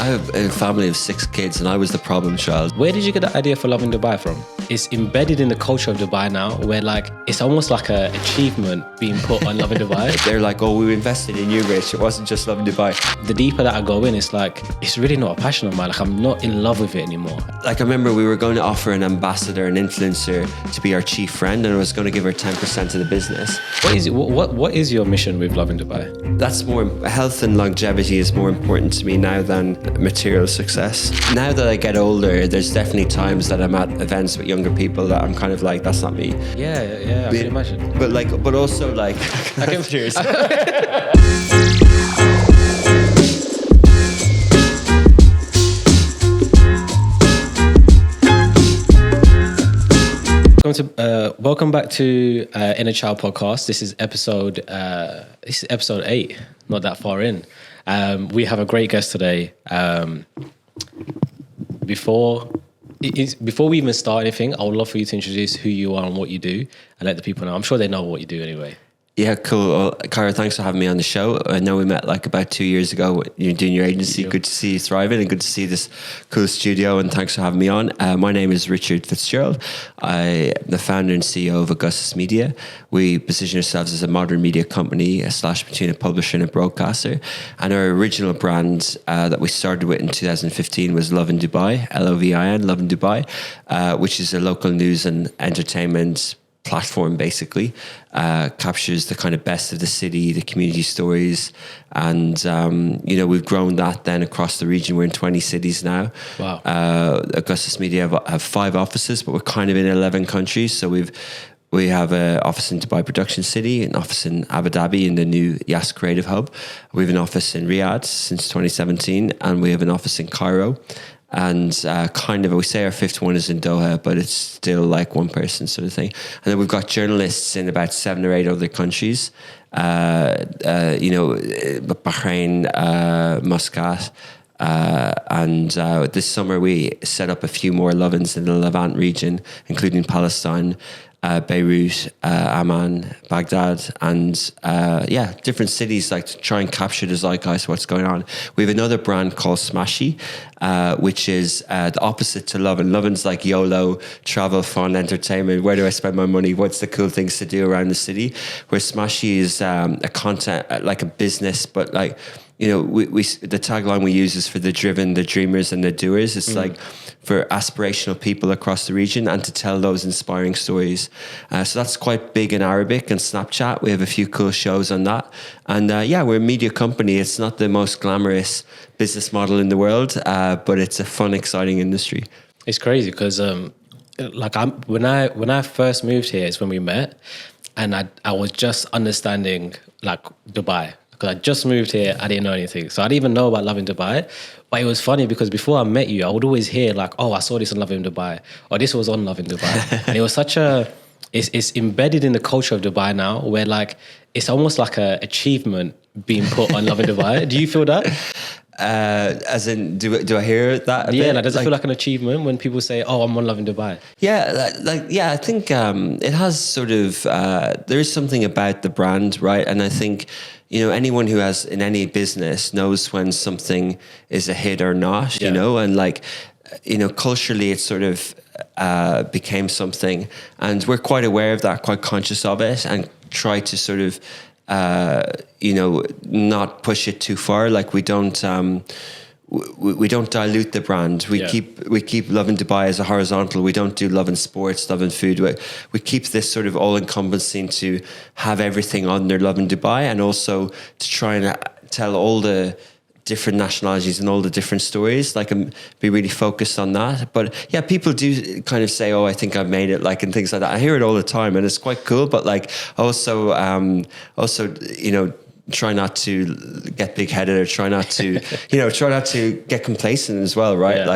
have a family of 6 kids and I was the problem child. Where did you get the idea for Loving Dubai from? It's embedded in the culture of Dubai now, where like it's almost like an achievement being put on Loving Dubai. They're like, oh, we invested in you, Rich. It wasn't just Loving Dubai. The deeper that I go in, it's like, it's really not a passion of mine. Like I'm not in love with it anymore. Like I remember we were going to offer an ambassador, an influencer to be our chief friend, and I was going to give her 10% of the business. What is your mission with Loving Dubai? That's more, health and longevity is more important to me now than material success. Now that I get older, there's definitely times that I'm at events with younger people that I'm kind of like, that's not me. Yeah, I can imagine. But also like, I can tears. Welcome back to Inner Child Podcast. This is episode 8, not that far in. We have a great guest today. Before we even start anything, I would love for you to introduce who you are and what you do and let the people know. I'm sure they know what you do anyway. Yeah, cool. Well, Cara, thanks for having me on the show. I know we met like about 2 years ago. You're doing your agency. Good to see you thriving and good to see this cool studio, and thanks for having me on. My name is Richard Fitzgerald. I'm the founder and CEO of Augustus Media. We position ourselves as a modern media company / between a publisher and a broadcaster. And our original brand that we started with in 2015 was Lovin Dubai, Lovin, Lovin Dubai, which is a local news and entertainment platform, basically. Captures the kind of best of the city, the community stories, and we've grown that then across the region. We're in 20 cities now. Wow. Augustus Media have 5 offices, but we're kind of in 11 countries. So we have an office in Dubai Production City, an office in Abu Dhabi in the new Yas Creative Hub. We have an office in Riyadh since 2017, and we have an office in Cairo. And we say our 5th one is in Doha, but it's still like one person sort of thing. And then we've got journalists in about 7 or 8 other countries, Bahrain, Muscat. And this summer we set up a few more Lovins in the Levant region, including Palestine, Beirut, Amman, Baghdad, and different cities, like to try and capture the zeitgeist of what's going on. We have another brand called Smashy, which is the opposite to Lovin. Lovin's like YOLO, travel, fun, entertainment. Where do I spend my money? What's the cool things to do around the city? Where Smashy is a content, like a business, but like, we the tagline we use is for the driven, the dreamers, and the doers. It's like for aspirational people across the region and to tell those inspiring stories. So that's quite big in Arabic and Snapchat. We have a few cool shows on that. And we're a media company. It's not the most glamorous business model in the world, but it's a fun, exciting industry. It's crazy because when I first moved here is when we met, and I was just understanding like Dubai. Because I just moved here, I didn't know anything. So I didn't even know about Loving Dubai. But it was funny because before I met you, I would always hear like, oh, I saw this on Loving Dubai. Or this was on Loving Dubai. And it was such it's embedded in the culture of Dubai now, where like, it's almost like an achievement being put on Loving Dubai. Do you feel that? As in, do I hear that? Does it feel like an achievement when people say, "Oh, I'm on Loving Dubai"? Yeah, I think it has sort of. There is something about the brand, right? And I think anyone who has in any business knows when something is a hit or not. And like, culturally, it sort of became something, and we're quite aware of that, quite conscious of it, and try to sort of. Not push it too far. Like we don't dilute the brand. We keep Loving Dubai as a horizontal. We don't do Loving Sports, Loving Food. We keep this sort of all-encompassing to have everything under Loving Dubai, and also to try and tell all the different nationalities and all the different stories, like be really focused on that. But yeah, people do kind of say, oh, I think I've made it, like, and things like that. I hear it all the time and it's quite cool, but like also, try not to get big-headed or try not to get complacent as well, right?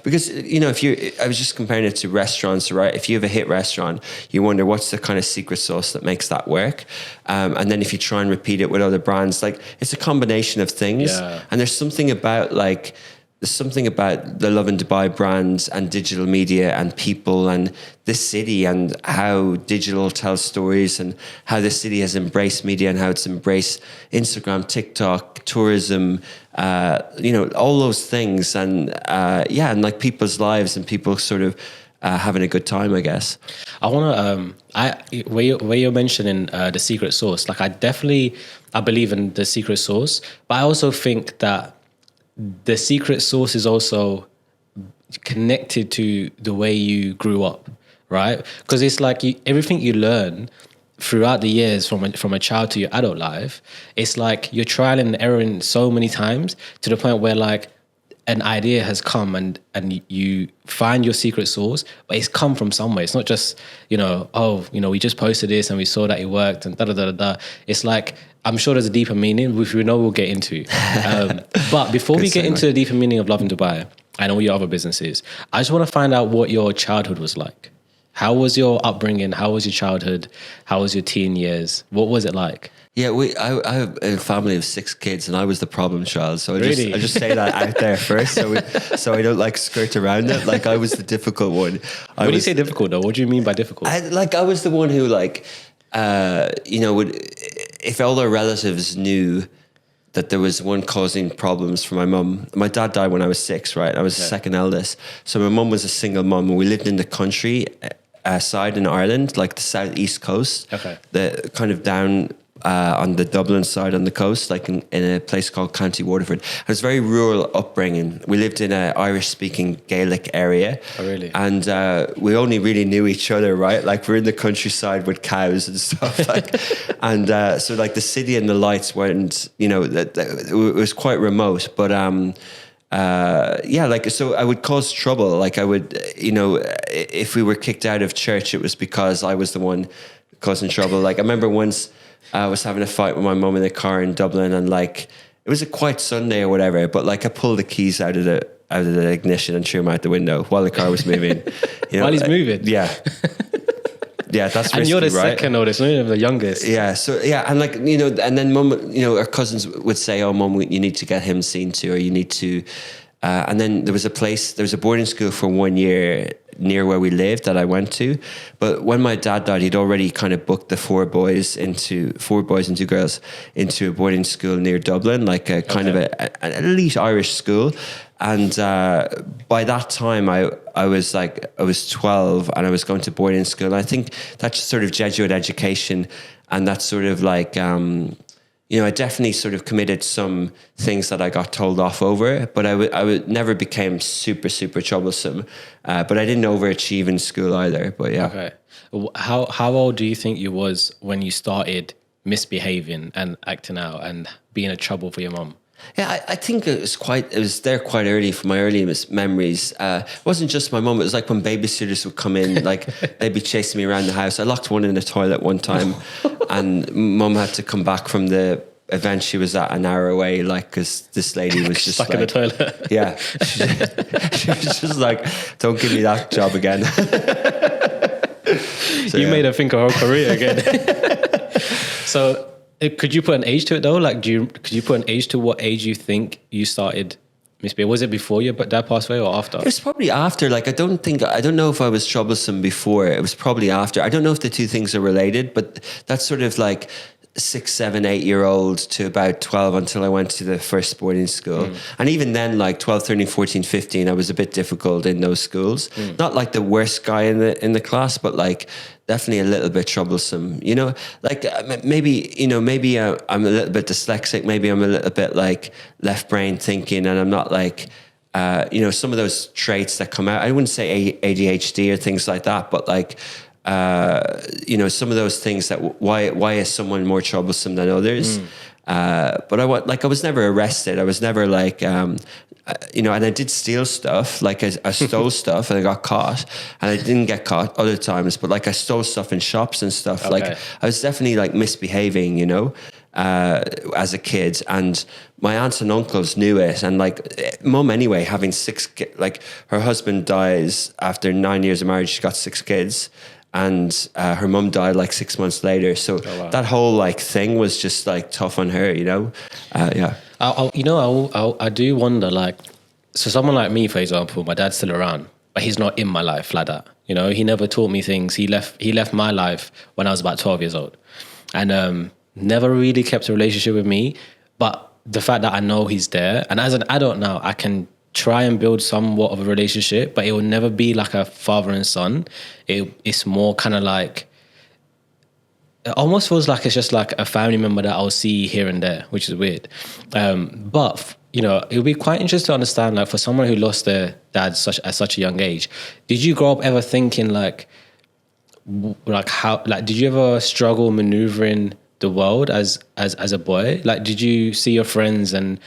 Because I was just comparing it to restaurants, right? If you have a hit restaurant, you wonder what's the kind of secret sauce that makes that work, and then if you try and repeat it with other brands, like it's a combination of things, and there's something about like there's something about the Love in Dubai brand and digital media and people and this city and how digital tells stories and how this city has embraced media and how it's embraced Instagram, TikTok, tourism, all those things. And and like people's lives and people sort of having a good time, I guess. I want to, where you're mentioning the secret sauce, like I believe in the secret sauce, but I also think that the secret sauce is also connected to the way you grew up, right? Because it's like everything you learn throughout the years from a child to your adult life, it's like you're trial and erroring so many times to the point where like an idea has come and you find your secret sauce, but it's come from somewhere. It's not just, we just posted this and we saw that it worked and da-da-da-da-da. It's like, I'm sure there's a deeper meaning, which we know we'll get into. But before we get into the deeper meaning of Love in Dubai and all your other businesses, I just want to find out what your childhood was like. How was your upbringing? How was your childhood? How was your teen years? What was it like? Yeah, I have a family of 6 kids, and I was the problem child. So I just say that out there first, so I don't like skirt around it. Like I was the difficult one. When you say difficult, though, what do you mean by difficult? I was the one who if all their relatives knew that there was one causing problems for my mum. My dad died when I was 6, right? I was the second eldest. So my mum was a single mum, and we lived in the country side in Ireland, like the southeast coast. Okay. The kind of down on the Dublin side on the coast, like in a place called County Waterford. It was very rural upbringing. We lived in an Irish-speaking Gaelic area. Oh, really? And we only really knew each other, right? Like we're in the countryside with cows and stuff. And so like the city and the lights weren't, it was quite remote. But so I would cause trouble. Like I would, if we were kicked out of church, it was because I was the one causing trouble. Like I remember once I was having a fight with my mum in the car in Dublin, and like it was a quiet Sunday or whatever, but like I pulled the keys out of the ignition and threw them out the window while the car was moving. While he's moving? Yeah. Yeah, that's risky, and you're the right? second oldest, no, you're the youngest. Yeah, so yeah, and like and then mum, our cousins would say, "Oh, mum, you need to get him seen to, or you need to." And then there was a boarding school for 1 year near where we lived that I went to. But when my dad died, he'd already kind of booked the 4 boys and 2 girls into a boarding school near Dublin, like a kind of an elite Irish school. And by that time, I was 12 and I was going to boarding school. And I think that's sort of Jesuit education, and that's sort of like I definitely sort of committed some things that I got told off over, but I would never became super, super troublesome. But I didn't overachieve in school either. But yeah. Okay. How old do you think you was when you started misbehaving and acting out and being a trouble for your mom? Yeah, I think it was there quite early from my earliest memories. It wasn't just my mum. It was like when babysitters would come in, like they'd be chasing me around the house. I locked one in the toilet one time and mum had to come back from the event she was at an hour away, like, because this lady was just stuck in the toilet. Yeah. She was just like, don't give me that job again. So, you made her think of her career again. So could you put an age to it though? Like, could you put an age to what age you think you started misbehaving? Was it before your dad passed away or after? It was probably after. Like, I don't know if I was troublesome before. It was probably after. I don't know if the two things are related, but that's sort of like 6, 7, 8-year-old to about 12 until I went to the first boarding school. And even then, like 12, 13, 14, 15, I was a bit difficult in those schools. Not like the worst guy in the class, but like definitely a little bit troublesome, like maybe I'm a little bit dyslexic. Maybe I'm a little bit like left brain thinking, and I'm not like, some of those traits that come out. I wouldn't say ADHD or things like that, but like, some of those things that why is someone more troublesome than others? But I was never arrested. I was never like, and I did steal stuff. Like I stole stuff and I got caught, and I didn't get caught other times, but like I stole stuff in shops and stuff. Okay. Like I was definitely like misbehaving, as a kid, and my aunts and uncles knew it. And like mum anyway, having 6 like her husband dies after 9 years of marriage. She got 6 kids. And her mum died like 6 months later. So that whole like thing was just like tough on her, yeah. I do wonder, like, So someone like me, for example, my dad's still around, but he's not in my life like that. You know, he never taught me things. He left my life when I was about 12 years old, and never really kept a relationship with me. But the fact that I know he's there, and as an adult now, I can try and build somewhat of a relationship, but it will never be like a father and son. It's more kind of like, it almost feels like it's just like a family member that I'll see here and there, which is weird. But you know, it would be quite interesting to understand, like, for someone who lost their dad at such a young age, did you grow up ever thinking like how, like, did you ever struggle maneuvering the world as a boy? Like, did you see your friends and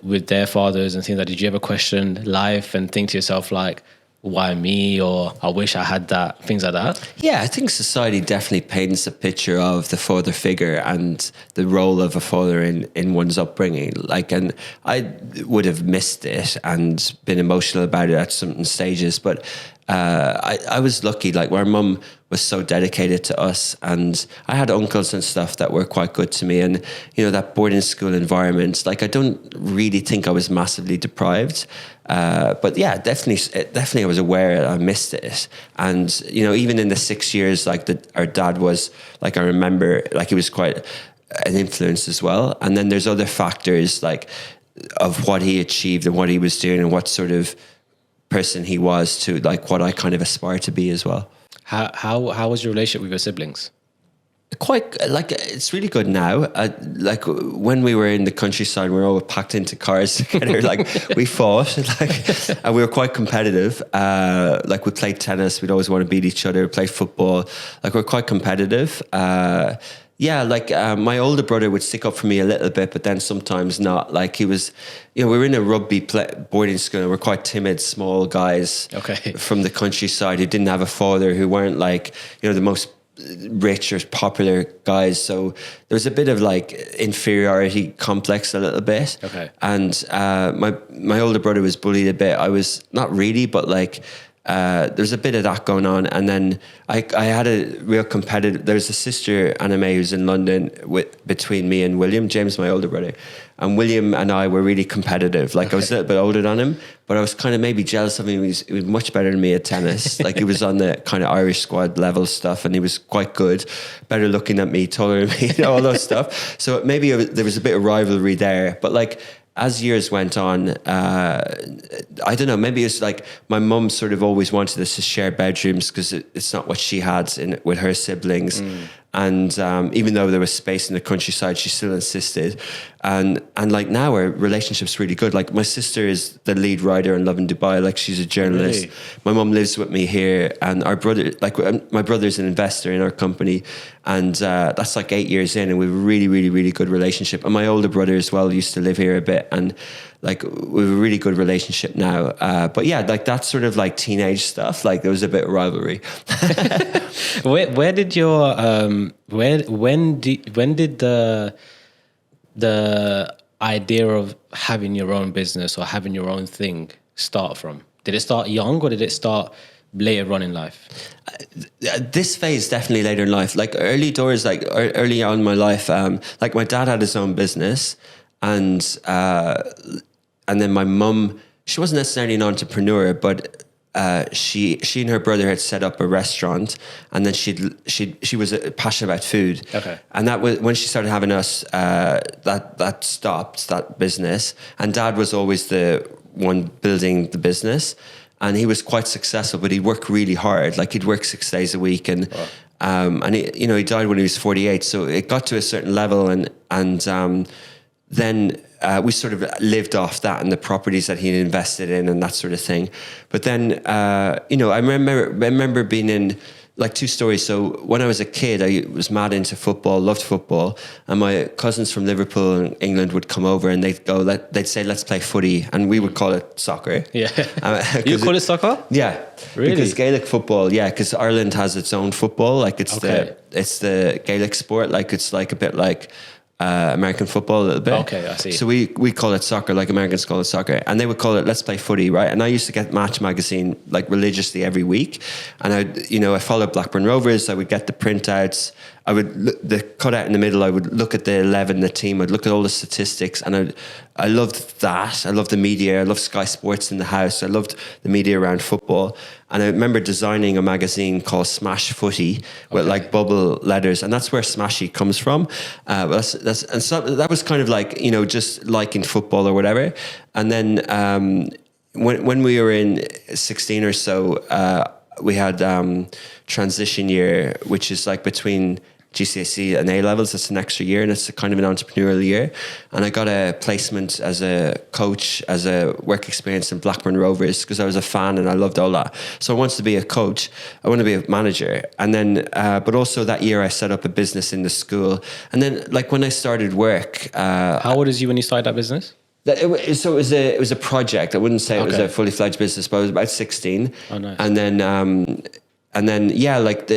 with their fathers and things like, did you ever question life and think to yourself like, why me, or I wish I had that, things like that? Yeah, I think society definitely paints a picture of the father figure and the role of a father in one's upbringing. Like, and I would have missed it and been emotional about it at certain stages, but I was lucky. Like, our mum was so dedicated to us, and I had uncles and stuff that were quite good to me. And you know, that boarding school environment, like, I don't really think I was massively deprived. But yeah, definitely I was aware I missed it. And you know, even in the 6 years, like, our dad was, like, I remember, like, he was quite an influence as well. And then there's other factors, like, of what he achieved and what he was doing and what sort of person he was, to like what I kind of aspire to be as well. How was your relationship with your siblings? Quite, like, it's really good now. Like, when we were in the countryside, we were all packed into cars together. Like, we fought, like, and we were quite competitive. Like, we played tennis. We'd always want to beat each other. Play football. Like, we're quite competitive. Yeah, like, my older brother would stick up for me a little bit, but then sometimes not. Like, he was, you know, we were in a rugby boarding school, and we're quite timid, small guys, okay, from the countryside who didn't have a father, who weren't, like, you know, the most rich or popular guys. So there was a bit of, like, inferiority complex a little bit. Okay. And my older brother was bullied a bit. I was not really, but like, there's a bit of that going on. And then I had a real competitive, there's a sister anime who's in London between me and William, James, my older brother. And William and I were really competitive. Like, I was a little bit older than him, but I was kind of maybe jealous of him. He was much better than me at tennis. Like, he was on the kind of Irish squad level stuff, and he was quite good, better looking than me, taller than me, you know, all those stuff. So maybe there was a bit of rivalry there. But like, as years went on, I don't know, maybe it's like my mum sort of always wanted us to share bedrooms because it's not what she had with her siblings. And even though there was space in the countryside, she still insisted. And like, now our relationship's really good. Like, my sister is the lead writer on Love in Dubai. Like, she's a journalist. Really? My mum lives with me here, and our brother, like, my brother's an investor in our company, and that's like 8 years in, and we have a really, really, really good relationship. And my older brother as well used to live here a bit, and like, we have a really good relationship now. But yeah, like, that sort of like teenage stuff, like, there was a bit of rivalry. Where did your when did the idea of having your own business or having your own thing start from? Did it start young, or did it start later on in life? This phase definitely later in life. Like, early doors, like early on in my life, like, my dad had his own business, and then my mum, she wasn't necessarily an entrepreneur, but she and her brother had set up a restaurant, and then she was passionate about food. Okay. And that was when she started having us. That stopped that business, and Dad was always the one building the business, and he was quite successful. But he worked really hard. Like, he'd work 6 days a week, and and he, you know, he died when he was 48. So it got to a certain level, and then we sort of lived off that and the properties that he'd invested in and that sort of thing. But then, you know, I remember being in, like, two stories. So when I was a kid, I was mad into football, loved football. And my cousins from Liverpool and England would come over, and they'd say, let's play footy. And we would call it soccer. Yeah. You call it soccer? Yeah. Really? Because Gaelic football, yeah, because Ireland has its own football. Like, it's the Gaelic sport. Like, it's like a bit like American football a little bit. Okay, I see. So we call it soccer, like Americans call it soccer, and they would call it let's play footy, right? And I used to get Match magazine like religiously every week, and I followed Blackburn Rovers. I would get the printouts, I would the cutout in the middle. I would look at the 11, the team. I'd look at all the statistics, and I loved that. I loved the media. I loved Sky Sports in the house. I loved the media around football. And I remember designing a magazine called Smash Footy with like bubble letters, and that's where Smashy comes from. That was kind of like, you know, just liking football or whatever. And then when we were in 16 or so, we had transition year, which is like between GCSE and A levels. It's an extra year, and it's a kind of an entrepreneurial year. And I got a placement as a coach, as a work experience in Blackburn Rovers, because I was a fan and I loved all that. So I wanted to be a coach. I wanted to be a manager. And then, but also that year I set up a business in the school. And then like when I started work. How old is you when you started that business? So it was a project. I wouldn't say it was a fully fledged business, but I was about 16. Oh, nice. And then, yeah, like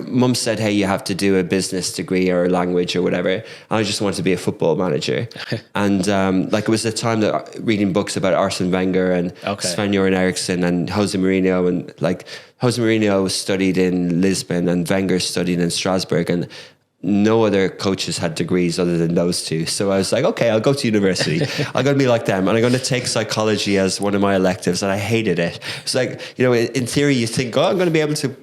Mum said, hey, you have to do a business degree or a language or whatever. I just wanted to be a football manager. And like it was the time that reading books about Arsene Wenger and Sven-Göran Eriksson and Jose Mourinho, and like Jose Mourinho studied in Lisbon and Wenger studied in Strasbourg, and no other coaches had degrees other than those two. So I was like, okay, I'll go to university. I'm going to be like them. And I'm going to take psychology as one of my electives. And I hated it. It's like, you know, in theory, you think, oh, I'm going to be able to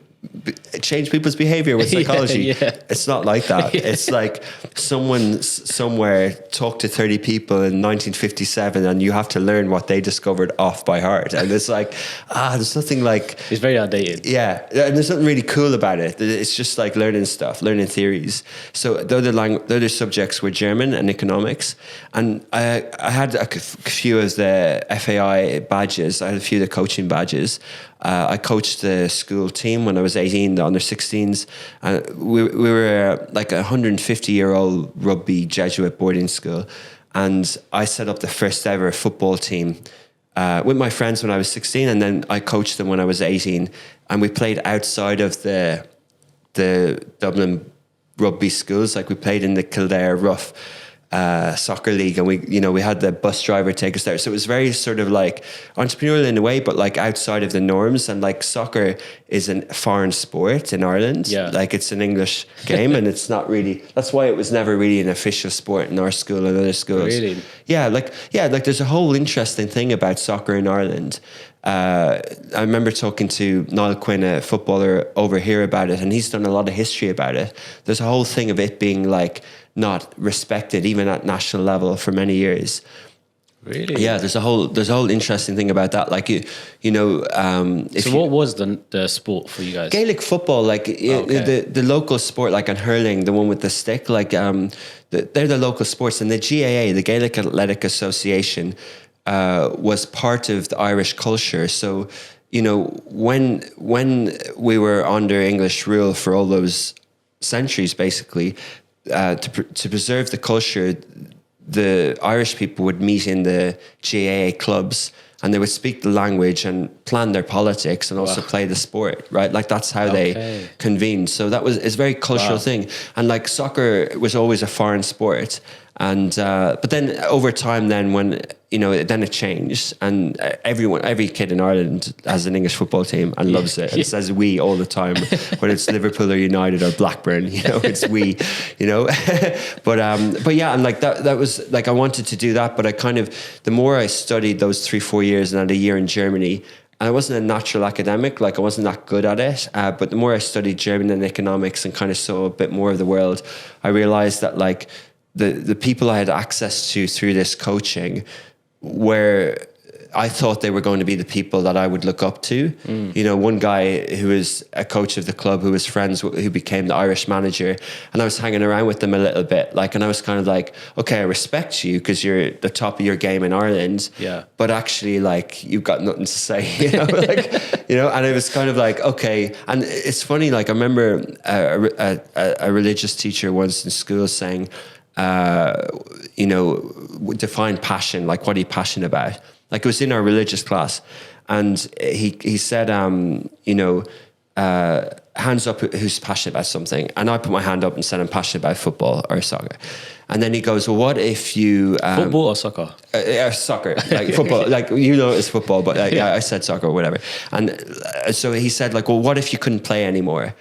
change people's behavior with psychology. It's not like that. It's like someone somewhere talked to 30 people in 1957 and you have to learn what they discovered off by heart. And it's like, there's nothing like... It's very outdated. Yeah. And there's nothing really cool about it. It's just like learning stuff, learning theories. So the other subjects were German and economics. And I had a few of the FAI badges. I had a few of the coaching badges. I coached the school team when I was 18, the under 16s. We were like a 150-year-old rugby Jesuit boarding school. And I set up the first ever football team with my friends when I was 16. And then I coached them when I was 18. And we played outside of the Dublin rugby schools. Like we played in the Kildare Rough soccer league, and we had the bus driver take us there. So it was very sort of like entrepreneurial in a way, but like outside of the norms. And like soccer is a foreign sport in Ireland. Like it's an English game, and it's not really. That's why it was never really an official sport in our school and other schools. Really? Like there's a whole interesting thing about soccer in Ireland. I remember talking to Niall Quinn, a footballer over here, about it, and he's done a lot of history about it. There's a whole thing of it being like not respected even at national level for many years. Really? Yeah, there's a whole interesting thing about that. Like what was the sport for you guys? Gaelic football, like the local sport, like in hurling, the one with the stick, like they're the local sports. And the GAA, the Gaelic Athletic Association, was part of the Irish culture. So, you know, when we were under English rule for all those centuries, basically, to preserve the culture, the Irish people would meet in the GAA clubs, and they would speak the language and plan their politics and also play the sport, right? Like that's how they convened. So it's a very cultural thing. And like soccer was always a foreign sport. And but then over time, then when then it changed, and every kid in Ireland has an English football team and loves it and says "we" all the time, whether it's Liverpool or United or Blackburn, it's "we," But yeah, and like that was like I wanted to do that, but I kind of the more I studied those 3-4 years and had a year in Germany. And I wasn't a natural academic, like I wasn't that good at it. But the more I studied German and economics and kind of saw a bit more of the world, I realized that like the people I had access to through this coaching were, I thought they were going to be the people that I would look up to. One guy who was a coach of the club who was friends who became the Irish manager, and I was hanging around with them a little bit, and I was kind of like, okay, I respect you because you're the top of your game in Ireland, but actually like you've got nothing to say, and it was kind of like, okay. And it's funny, like I remember a religious teacher once in school saying, define passion, like what are you passionate about? Like it was in our religious class, and he said, hands up who's passionate about something. And I put my hand up and said I'm passionate about football or soccer. And then he goes, well, what if you... football or soccer? Soccer, like football, like it's football, but I said soccer or whatever. And so he said like, well, what if you couldn't play anymore?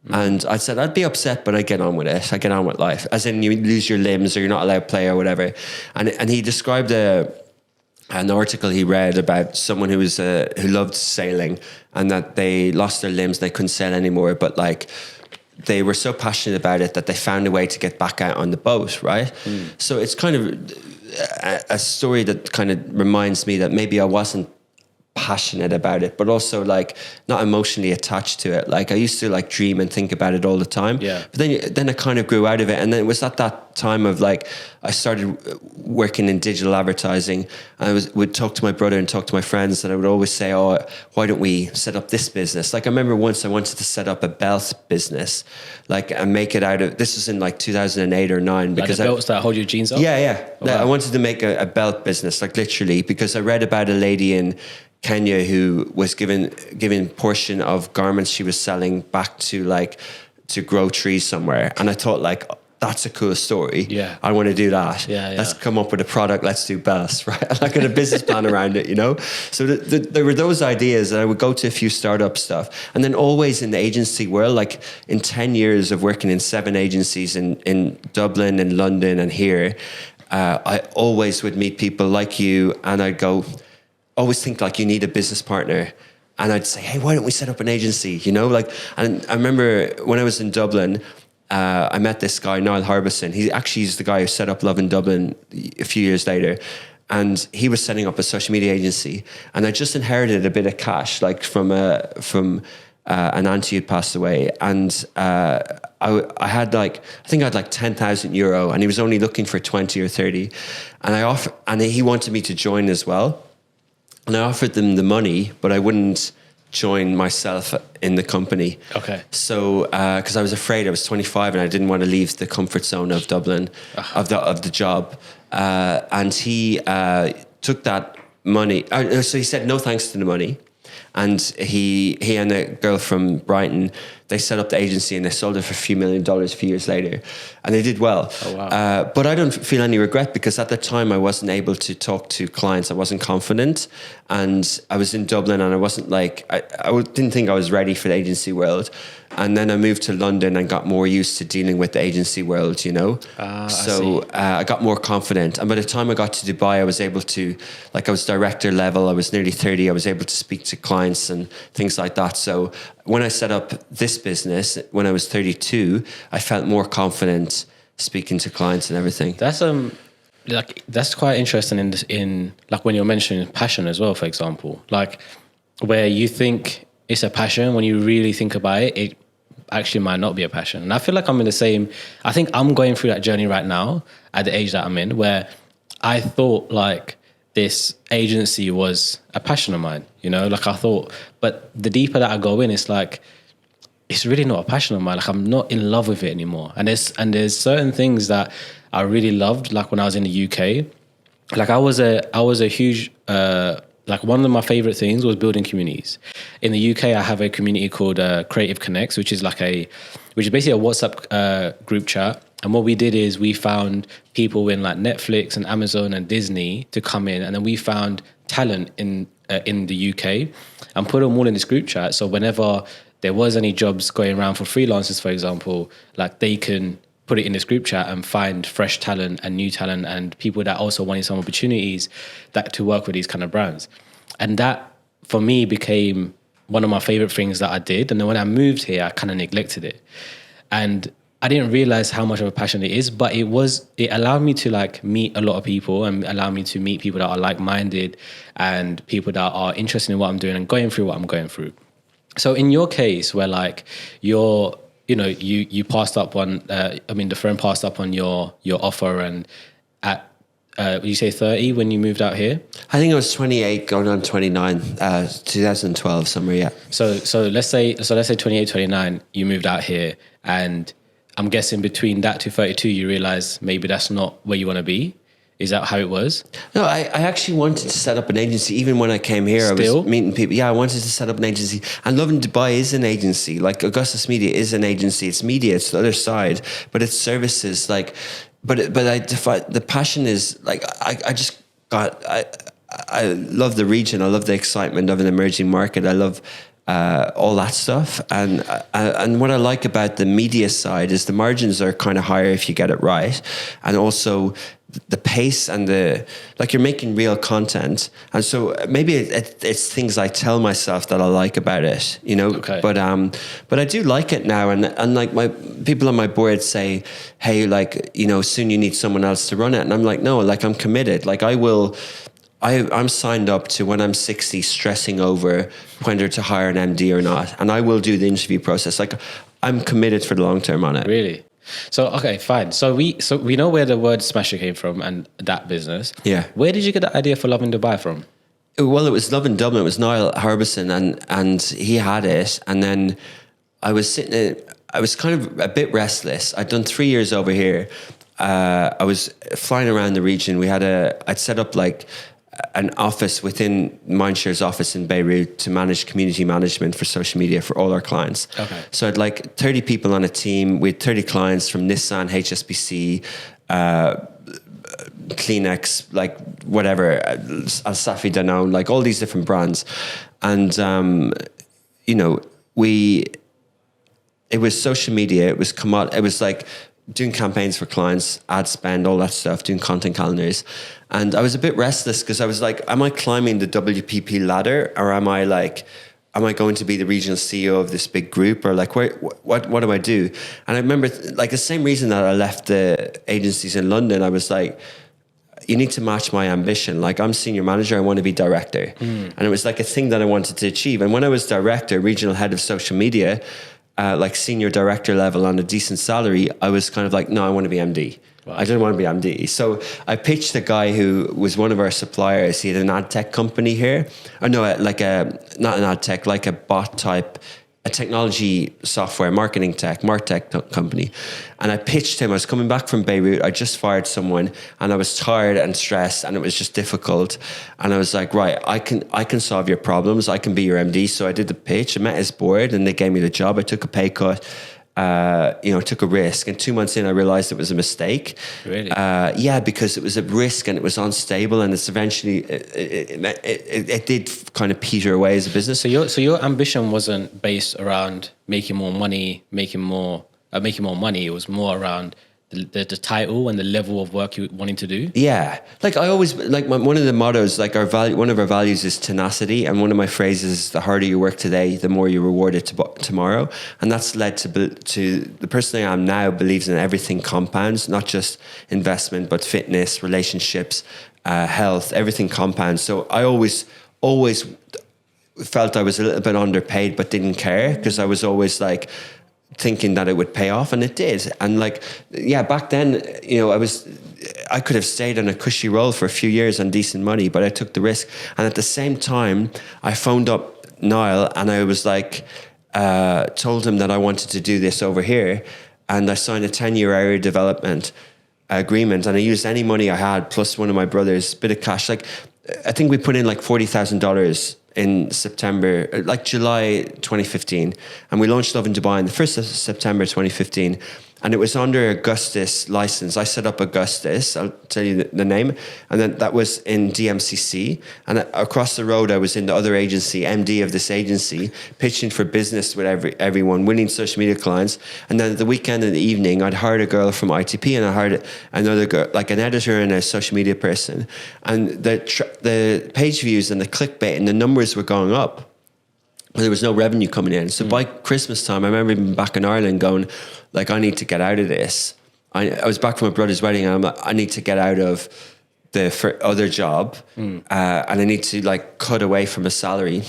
And I said, I'd be upset, but I get on with it. I get on with life. As in, you lose your limbs or you're not allowed to play or whatever. And he described an article he read about someone who loved sailing, and that they lost their limbs, they couldn't sail anymore, but like they were so passionate about it that they found a way to get back out on the boat, right? So it's kind of a story that kind of reminds me that maybe I wasn't passionate about it, but also like not emotionally attached to it. Like I used to like dream and think about it all the time. Yeah. But then I kind of grew out of it, and then it was at that time of like I started working in digital advertising. And would talk to my brother and talk to my friends, and I would always say, "Oh, why don't we set up this business?" Like I remember once I wanted to set up a belt business, like and make it out of. This was in like 2008 or 9 because like the belts that hold your jeans up. Yeah. Oh, wow. I wanted to make a belt business, like literally, because I read about a lady in Kenya who was given portion of garments she was selling back to grow trees somewhere, and I thought like that's a cool story. Yeah, I want to do that. Yeah. Let's come up with a product. Let's do belts, right? And I got a business plan around it, you know. So there were those ideas, and I would go to a few startup stuff, and then always in the agency world, like in 10 years of working in 7 agencies in Dublin and London and here, I always would meet people like you, and I'd go. Always think like you need a business partner, and I'd say, hey, why don't we set up an agency, you know, like. And I remember when I was in Dublin, I met this guy Niall Harbison. He's the guy who set up Love in Dublin a few years later, and he was setting up a social media agency, and I just inherited a bit of cash like from an auntie who'd passed away, and I had like I think I had like €10,000, and he was only looking for 20 or 30, and he wanted me to join as well. And I offered them the money, but I wouldn't join myself in the company. Okay. So, because I was afraid, I was 25 and I didn't want to leave the comfort zone of Dublin, of the job. And he took that money. So he said no thanks to the money. And he and a girl from Brighton, they set up the agency and they sold it for a few $1 million a few years later, and they did well. Oh, wow. But I don't feel any regret, because at the time I wasn't able to talk to clients. I wasn't confident, and I was in Dublin, and I wasn't like didn't think I was ready for the agency world. And then I moved to London and got more used to dealing with the agency world, you know. So I got more confident. And by the time I got to Dubai, I was able to, like I was director level, I was nearly 30, I was able to speak to clients and things like that. So when I set up this business, when I was 32, I felt more confident speaking to clients and everything. That's quite interesting in like when you're mentioning passion as well, for example, like where you think it's a passion, when you really think about it, it actually might not be a passion. And I feel like I'm in the same, I think I'm going through that journey right now at the age that I'm in, where I thought like this agency was a passion of mine, you know, like I thought, but the deeper that I go in, it's like, it's really not a passion of mine. Like I'm not in love with it anymore. And there's certain things that I really loved, like when I was in the UK, like I was a huge, like one of my favorite things was building communities. In the UK, I have a community called Creative Connects, which is basically a WhatsApp group chat. And what we did is we found people in like Netflix and Amazon and Disney to come in, and then we found talent in the UK and put them all in this group chat. So whenever there was any jobs going around for freelancers, for example, like they can put it in this group chat and find fresh talent and new talent and people that also wanted some opportunities that to work with these kind of brands. And that for me became one of my favorite things that I did. And then when I moved here, I kind of neglected it. And I didn't realize how much of a passion it is, but it allowed me to like meet a lot of people and allow me to meet people that are like-minded and people that are interested in what I'm doing and going through what I'm going through. So in your case, where like you passed up on, the friend passed up on your offer, and at, would you say 30 when you moved out here? I think it was 28 going on 29, 2012 somewhere, yeah. So let's say 28, 29, you moved out here, and I'm guessing between that to 32, you realize maybe that's not where you want to be. Is that how it was? No, I actually wanted to set up an agency. Even when I came here, Still? I was meeting people. Yeah, I wanted to set up an agency. And Love in Dubai is an agency. Like Augustus Media is an agency. It's media. It's the other side. But it's services. Like, but the passion is like, I love the region. I love the excitement of an emerging market. I love all that stuff. And what I like about the media side is the margins are kind of higher if you get it right. And also the pace and you're making real content. And so maybe it's things I tell myself that I like about it, you know, Okay. but I do like it now. And like my people on my board say, hey, like, you know, soon you need someone else to run it. And I'm like, no, like I'm committed. Like I'm signed up to when I'm 60 stressing over whether to hire an MD or not. And I will do the interview process. Like I'm committed for the long term on it. Really? So, okay, fine. So we know where the word Smasher came from and that business. Yeah. Where did you get the idea for Lovin Dubai from? Well, it was Love in Dublin. It was Niall Harbison and he had it. And then I was I was kind of a bit restless. I'd done 3 years over here. I was flying around the region. I'd set up like an office within Mindshare's office in Beirut to manage community management for social media for all our clients. Okay. So I'd like 30 people on a team. We had 30 clients from Nissan, HSBC, Kleenex, like whatever, Al-Safi, Danone, like all these different brands. And, you know, it was social media. It was like doing campaigns for clients, ad spend, all that stuff, doing content calendars. And I was a bit restless because I was like, am I climbing the WPP ladder, or am I going to be the regional CEO of this big group, or like what do I do? And I remember like the same reason that I left the agencies in London, I was like, you need to match my ambition. Like I'm senior manager, I want to be director. And it was like a thing that I wanted to achieve. And when I was director, regional head of social media, like senior director level on a decent salary, I was kind of like, no, I want to be MD. Wow. I didn't want to be MD. So I pitched a guy who was one of our suppliers. He had an ad tech company here. Or no, not an ad tech, like a bot type, a technology software, marketing tech, MarTech company. And I pitched him. I was coming back from Beirut. I just fired someone and I was tired and stressed and it was just difficult. And I was like, right, I can solve your problems. I can be your MD. So I did the pitch. I met his board and they gave me the job. I took a pay cut. Took a risk, and 2 months in I realized it was a mistake. Really? Yeah, because it was a risk and it was unstable, and it's eventually it did kind of peter away as a business. So your ambition wasn't based around making more money. It was more around the title and the level of work you wanting to do. Yeah, like I always like one of the mottos, like one of our values is tenacity, and one of my phrases is the harder you work today, the more you're rewarded tomorrow. And that's led to the person I am now believes in everything compounds, not just investment, but fitness, relationships, health, everything compounds. So I always felt I was a little bit underpaid, but didn't care because I was always like thinking that it would pay off, and it did. And like, yeah, back then, you know, I could have stayed on a cushy role for a few years on decent money, but I took the risk. And at the same time, I phoned up Niall and I was like, told him that I wanted to do this over here. And I signed a 10-year area development agreement, and I used any money I had plus one of my brothers' bit of cash. Like, I think we put in like $40,000 in September, like July 2015. And we launched Love in Dubai on the 1st of September 2015. And it was under Augustus license. I set up Augustus, I'll tell you the name. And then that was in DMCC. And across the road, I was in the other agency, MD of this agency, pitching for business with everyone, winning social media clients. And then at the weekend and the evening, I'd hired a girl from ITP and I hired another girl, like an editor and a social media person. And the page views and the clickbait and the numbers were going up. But there was no revenue coming in. So by Christmas time, I remember being back in Ireland going, like, I need to get out of this. I was back from my brother's wedding and I'm like, I need to get out of the other job and I need to like cut away from a salary.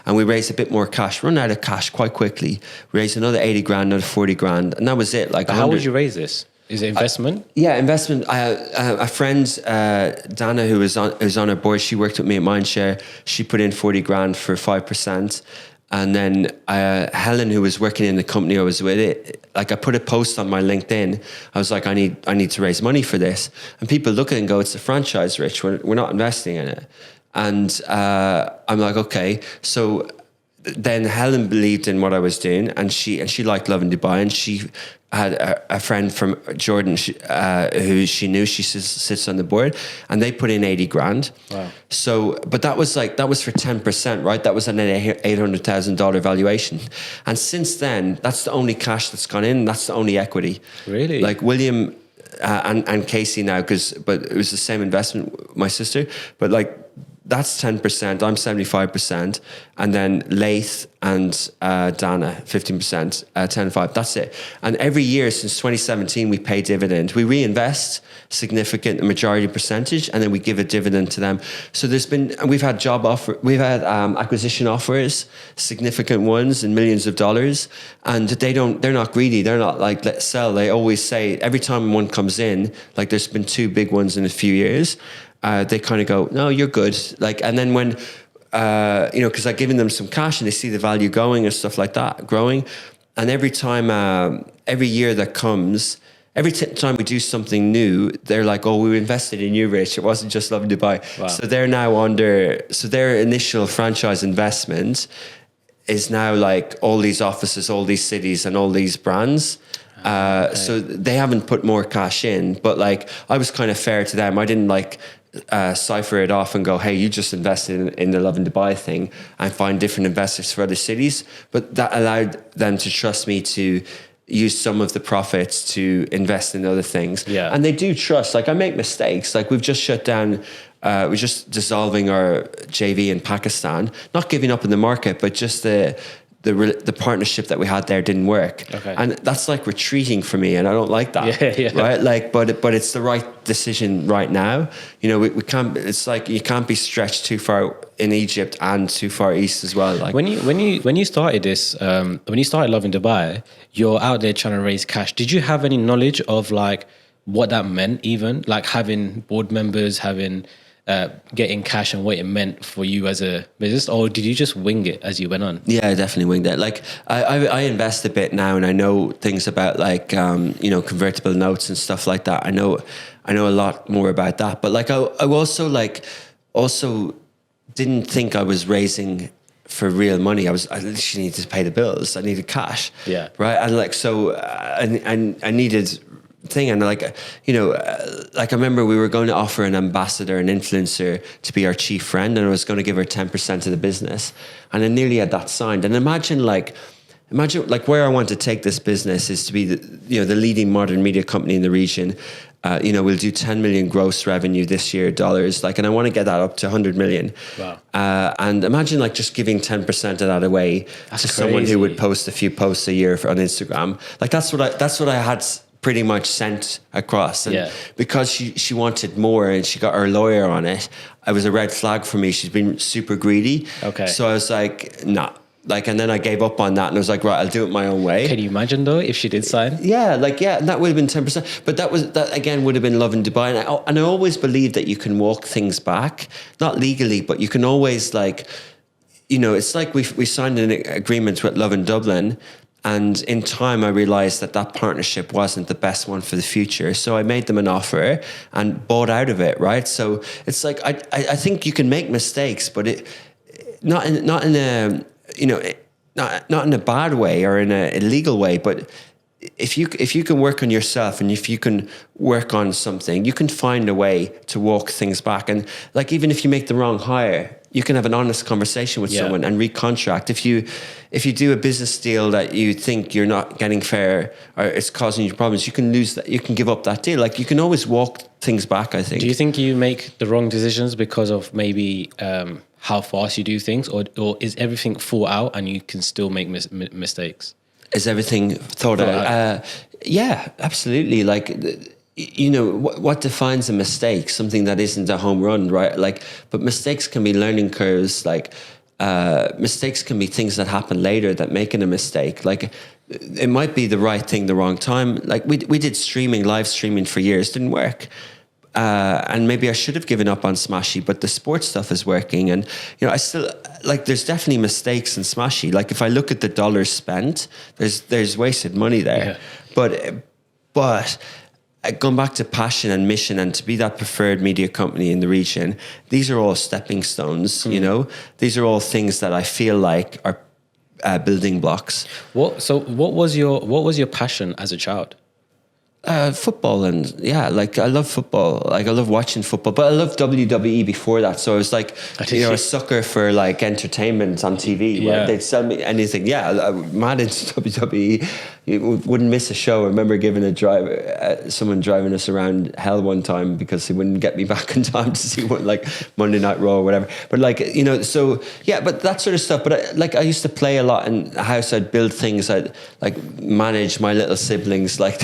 And we raised a bit more cash, run out of cash quite quickly, raised another 80 grand, another 40 grand. And that was it. Like, how would you raise this? Is it investment? Yeah, investment. A friend, Dana, who was on our board, she worked with me at Mindshare. She put in 40 grand for 5%. And then Helen, who was working in the company I was with, I put a post on my LinkedIn. I was like, I need to raise money for this. And people look at it and go, it's a franchise, Rich. We're not investing in it. And I'm like, okay. So then Helen believed in what I was doing, and she liked Lovin Dubai, and she had a friend from Jordan who she knew. She sits on the board, and they put in 80 grand. Wow. So, but that was for 10%, right? That was an $800,000 valuation, and since then, that's the only cash that's gone in. That's the only equity. Really? Like William and Casey now, but it was the same investment. My sister, but like. That's 10%. I'm 75%, and then Laith and Dana 15%, 10 5. That's it. And every year since 2017, we pay dividend. We reinvest significant, a majority percentage, and then we give a dividend to them. So we've had acquisition offers, significant ones in millions of dollars, and they're not greedy. They're not like, let's sell. They always say every time one comes in, like there's been 2 big ones in a few years. They kind of go, no, you're good. Like, and then when, because I've given them some cash and they see the value going and stuff like that, growing. And every time, every year that comes, every time we do something new, they're like, oh, we invested in you, Rich. It wasn't just Lovin Dubai. Wow. So they're now so their initial franchise investment is now like all these offices, all these cities and all these brands. Okay. So they haven't put more cash in, but like I was kind of fair to them. I didn't like cipher it off and go, hey, you just invested in the Lovin Dubai thing, and find different investors for other cities. But that allowed them to trust me to use some of the profits to invest in other things. Yeah. And they do trust. Like I make mistakes. Like we've just shut down. We're just dissolving our JV in Pakistan, not giving up in the market, but just the partnership that we had there didn't work. Okay. And that's like retreating for me, and I don't like that. Yeah. Right? Like, but it's the right decision right now. You know, we can't, it's like you can't be stretched too far in Egypt and too far east as well. Like when you started this, when you started Lovin Dubai, you're out there trying to raise cash. Did you have any knowledge of like what that meant, even like having board members, getting cash and what it meant for you as a business, or did you just wing it as you went on? Yeah, I definitely winged it. Like I invest a bit now, and I know things about like convertible notes and stuff like that. I know a lot more about that. But like I also didn't think I was raising for real money. I literally needed to pay the bills. I needed cash. Yeah. Right. And like so, I needed thing, and like like I remember we were going to offer an ambassador, an influencer, to be our chief friend, and I was going to give her 10% of the business, and I nearly had that signed. And imagine where I want to take this business is to be the leading modern media company in the region. We'll do 10 million gross revenue this year, dollars. Like, and I want to get that up to 100 million. Wow. And imagine like just giving 10% of that away to someone who would post a few posts a year on Instagram. Like that's what I had pretty much sent across. And because she wanted more and she got her lawyer on it, it was a red flag for me. She's been super greedy. Okay. So I was like, nah. Like, and then I gave up on that, and I was like, right, I'll do it my own way. Can you imagine though, if she did sign? Yeah, and that would have been 10%. But that again would have been Lovin Dubai. And I always believe that you can walk things back, not legally, but you can always it's like we signed an agreement with Lovin Dublin. And in time, I realized that partnership wasn't the best one for the future. So I made them an offer and bought out of it, right? So it's like, I think you can make mistakes, but not in a bad way or in a illegal way, but if you can work on yourself and if you can work on something, you can find a way to walk things back. And like, even if you make the wrong hire, you can have an honest conversation with someone and recontract. If you do a business deal that you think you're not getting fair or it's causing you problems, you can lose that. You can give up that deal. Like, you can always walk things back, I think. Do you think you make the wrong decisions because of maybe how fast you do things, or is everything thought out and you can still make mistakes? Is everything thought out? Yeah, absolutely. Like, what defines a mistake? Something that isn't a home run, right? Like, but mistakes can be learning curves. Like, mistakes can be things that happen later that make it a mistake. Like, it might be the right thing, the wrong time. Like, we did live streaming for years, didn't work. And maybe I should have given up on Smashy, but the sports stuff is working. And, I still, like, there's definitely mistakes in Smashy. Like, if I look at the dollars spent, there's wasted money there. Yeah. But going back to passion and mission and to be that preferred media company in the region, these are all stepping stones, These are all things that I feel like are building blocks. What was your passion as a child? Football, and like I love football. Like I love watching football, but I love WWE before that. So I was like, a sucker for like entertainment on TV. Yeah. Where they'd sell me anything. Yeah, I'm mad into WWE. You wouldn't miss a show. I remember giving someone driving us around hell one time because he wouldn't get me back in time to see what, like Monday Night Raw or whatever. But like, so yeah, but that sort of stuff. But I used to play a lot in the house. I'd build things. I'd like manage my little siblings, like,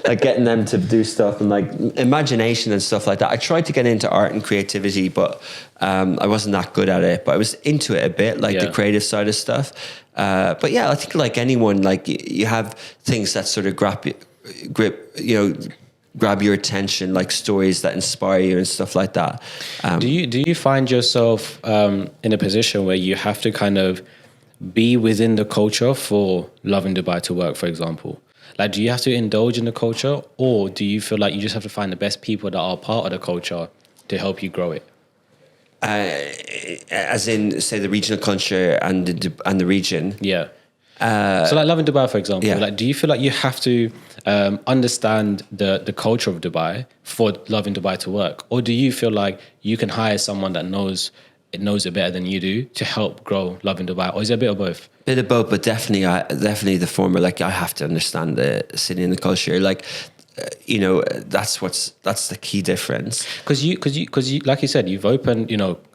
like getting them to do stuff and like imagination and stuff like that. I tried to get into art and creativity, but I wasn't that good at it. But I was into it a bit, like the creative side of stuff. But yeah, I think like anyone, like you have things that sort of grab your attention, like stories that inspire you and stuff like that. Do you find yourself in a position where you have to kind of be within the culture for Lovin Dubai to work, for example? Like, do you have to indulge in the culture, or do you feel like you just have to find the best people that are part of the culture to help you grow it? As in, say, the regional culture and the region. Yeah. So like Lovin Dubai, for example, like, do you feel like you have to understand the culture of Dubai for Lovin Dubai to work? Or do you feel like you can hire someone that knows it better than you do to help grow Lovin Dubai? Or is it a bit of both? Bit of both, but definitely the former. Like I have to understand the city and the culture. Like, that's the key difference. Because you, like you said, you've opened,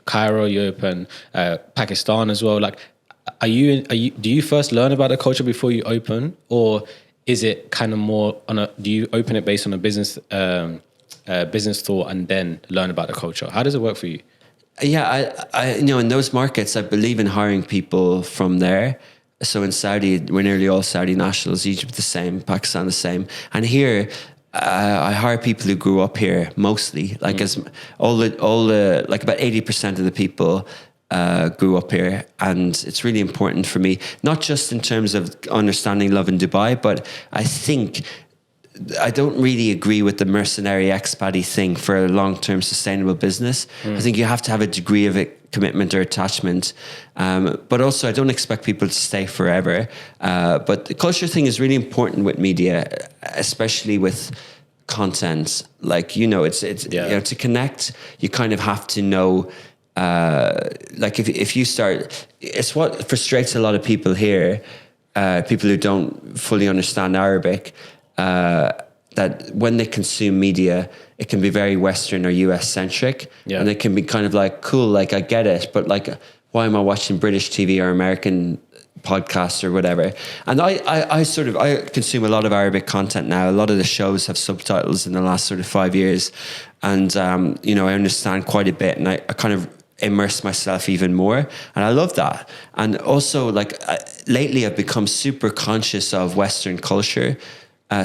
Cairo, you opened Pakistan as well. Like, do you first learn about the culture before you open, or is it kind of more do you open it based on a business thought and then learn about the culture? How does it work for you? Yeah, I in those markets, I believe in hiring people from there. So in Saudi, we're nearly all Saudi nationals. Egypt the same, Pakistan the same, and here I hire people who grew up here mostly. Like as all the like about 80% of the people grew up here, and it's really important for me, not just in terms of understanding Lovin Dubai, but I think I don't really agree with the mercenary expatty thing for a long-term sustainable business. I think you have to have a degree of commitment or attachment. But also I don't expect people to stay forever. But the culture thing is really important with media, especially with content. Like, it's to connect, you kind of have to know, like if you start, it's what frustrates a lot of people here, people who don't fully understand Arabic, that when they consume media, it can be very Western or US centric, and it can be kind of like, cool, like I get it, but like, why am I watching British TV or American podcasts or whatever? And I consume a lot of Arabic content now. A lot of the shows have subtitles in the last sort of 5 years, and I understand quite a bit, and I kind of immerse myself even more, and I love that. And also, like lately, I've become super conscious of Western culture.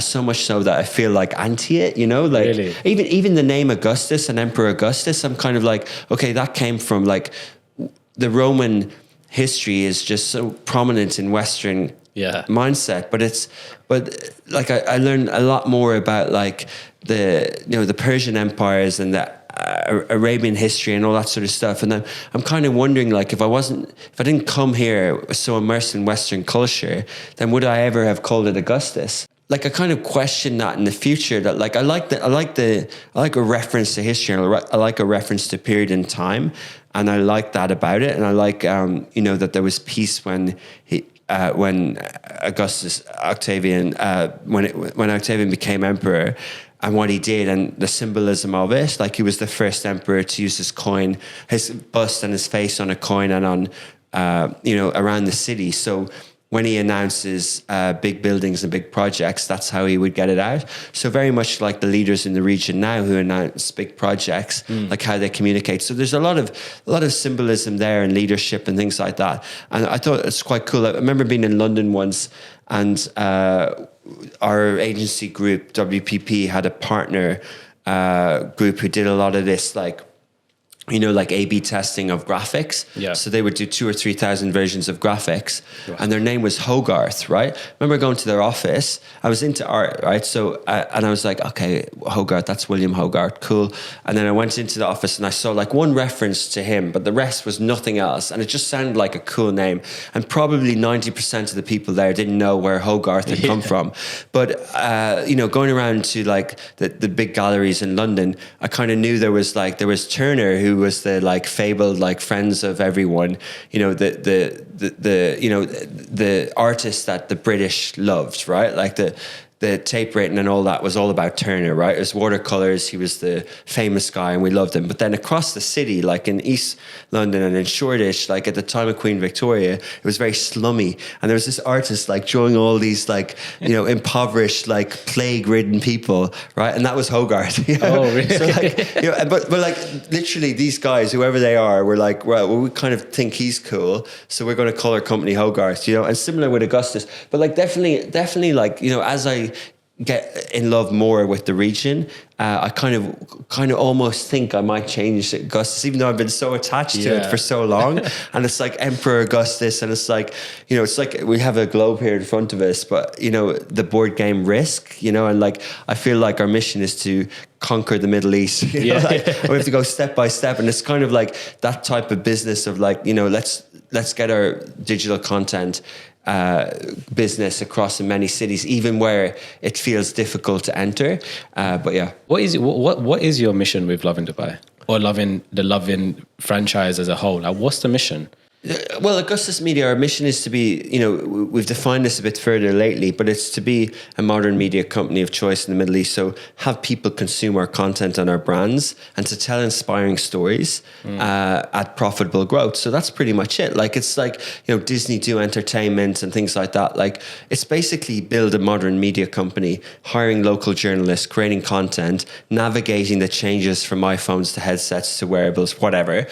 So much so that I feel like anti it, like really? even the name Augustus and Emperor Augustus, I'm kind of like, okay, that came from like the Roman history is just so prominent in Western mindset, but like I learned a lot more about like the Persian empires and the Arabian history and all that sort of stuff, and I'm kind of wondering, like, if I didn't come here so immersed in Western culture, then would I ever have called it Augustus? Like, I kind of question that in the future, that like I like a reference to history, and I like a reference to period in time, and I like that about it, and I like that there was peace when Octavian became emperor, and what he did and the symbolism of it. Like, he was the first emperor to use his bust and his face on a coin and on around the city. So when he announces big buildings and big projects, that's how he would get it out. So very much like the leaders in the region now who announce big projects, like how they communicate. So there's a lot of symbolism there and leadership and things like that. And I thought it's quite cool. I remember being in London once, and our agency group, WPP, had a partner group who did a lot of this, like like A/B testing of graphics. Yeah. So they would do 2,000 or 3,000 versions of graphics, Wow. and their name was Hogarth, right? I remember going to their office. I was into art, right? So, and I was like, okay, Hogarth, that's William Hogarth, cool. And then I went into the office and I saw like one reference to him, but the rest was nothing else. And it just sounded like a cool name. And probably 90% of the people there didn't know where Hogarth had come from. But, going around to like the big galleries in London, I kind of knew there was Turner, who was the like fabled like friends of everyone, the artist that the British loved, right? Like the tape written and all that was all about Turner, right? It was watercolors. He was the famous guy and we loved him. But then across the city, like in East London and in Shoreditch, like at the time of Queen Victoria, it was very slummy. And there was this artist like drawing all these like, impoverished, like plague-ridden people, right? And that was Hogarth. Oh, really? So like, but like literally these guys, whoever they are, were like, well, we kind of think he's cool. So we're going to call our company Hogarth, and similar with Augustus. But like definitely like, as I get in love more with the region, I kind of almost think I might change Augustus, even though I've been so attached to it for so long. And it's like Emperor Augustus, and it's like, it's like we have a globe here in front of us, but the board game Risk, and like I feel like our mission is to conquer the Middle East. We have to go step by step, and it's kind of like that type of business of like, let's get our digital content business across in many cities, even where it feels difficult to enter. But yeah. What is your mission with Lovin Dubai, or the Lovin franchise as a whole? Like, what's the mission? Well, Augustus Media, our mission is to be, we've defined this a bit further lately, but it's to be a modern media company of choice in the Middle East. So have people consume our content and our brands, and to tell inspiring stories at profitable growth. So that's pretty much it. Like, it's like, Disney do entertainment and things like that. Like, it's basically build a modern media company, hiring local journalists, creating content, navigating the changes from iPhones to headsets to wearables, whatever,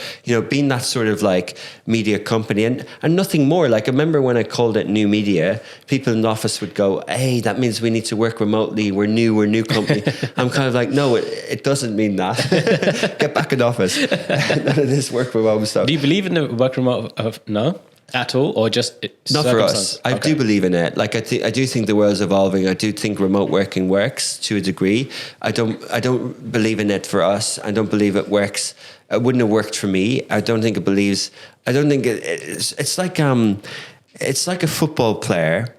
being that sort of like media company and nothing more. Like, I remember when I called it new media, people in the office would go, hey, that means we need to work remotely. We're new company. I'm kind of like, no, it doesn't mean that. Get back in the office. None of this work remote stuff. Do you believe in the work remote? No, at all, or just not for us? I do believe in it. Like, I do think the world's evolving. I do think remote working works to a degree. I don't believe in it for us. I don't believe it works. It wouldn't have worked for me. I don't think it's like a football player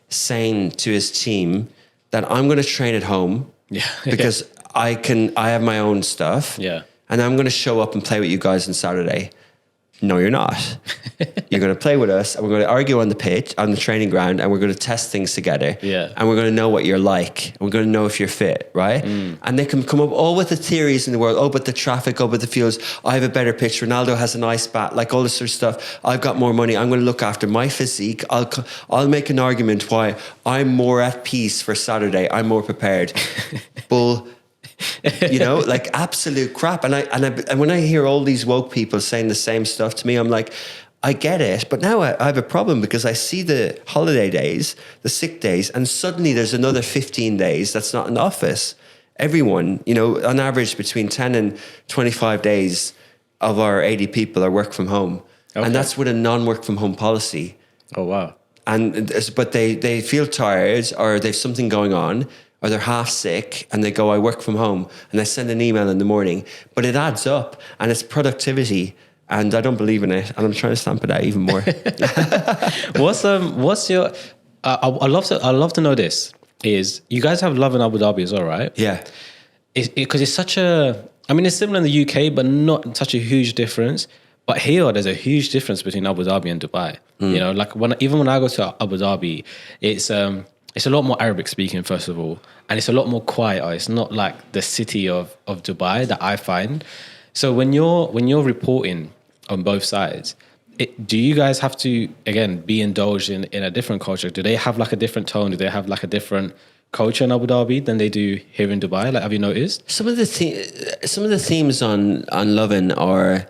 saying to his team that I'm going to train at home because I have my own stuff, and I'm going to show up and play with you guys on Saturday. No, you're not. You're going to play with us, and we're going to argue on the pitch, on the training ground, and we're going to test things together. And we're going to know what you're like. And we're going to know if you're fit, right? And they can come up all with the theories in the world. Oh, but the traffic, but the fuels. I have a better pitch. Ronaldo has an ice bat, like all this sort of stuff. I've got more money. I'm going to look after my physique. I'll make an argument why I'm more at peace for Saturday. I'm more prepared. Bull. Like absolute crap. And when I hear all these woke people saying the same stuff to me, I'm like, I get it, but now I have a problem because I see the holiday days, the sick days, and suddenly there's another 15 days that's not in the office. Everyone, on average between 10 and 25 days of our 80 people are work from home. Okay. And that's with a non-work from home policy. Oh, wow. But they feel tired, or they've something going on, or they're half sick, and they go, I work from home, and they send an email in the morning. But it adds up, and it's productivity, and I don't believe in it, and I'm trying to stamp it out even more. What's your? I'd love to know this. Is you guys have Love in Abu Dhabi as well, right? Yeah. Because it's such a. I mean, it's similar in the UK, but not such a huge difference. But here, there's a huge difference between Abu Dhabi and Dubai. Like when I go to Abu Dhabi, it's a lot more Arabic speaking, first of all, and it's a lot more quieter. It's not like the city of Dubai that I find. So when you're reporting on both sides, do you guys have to again be indulged in a different culture? Do they have like a different tone? Do they have like a different culture in Abu Dhabi than they do here in Dubai? Like, have you noticed some of the themes on Lovin are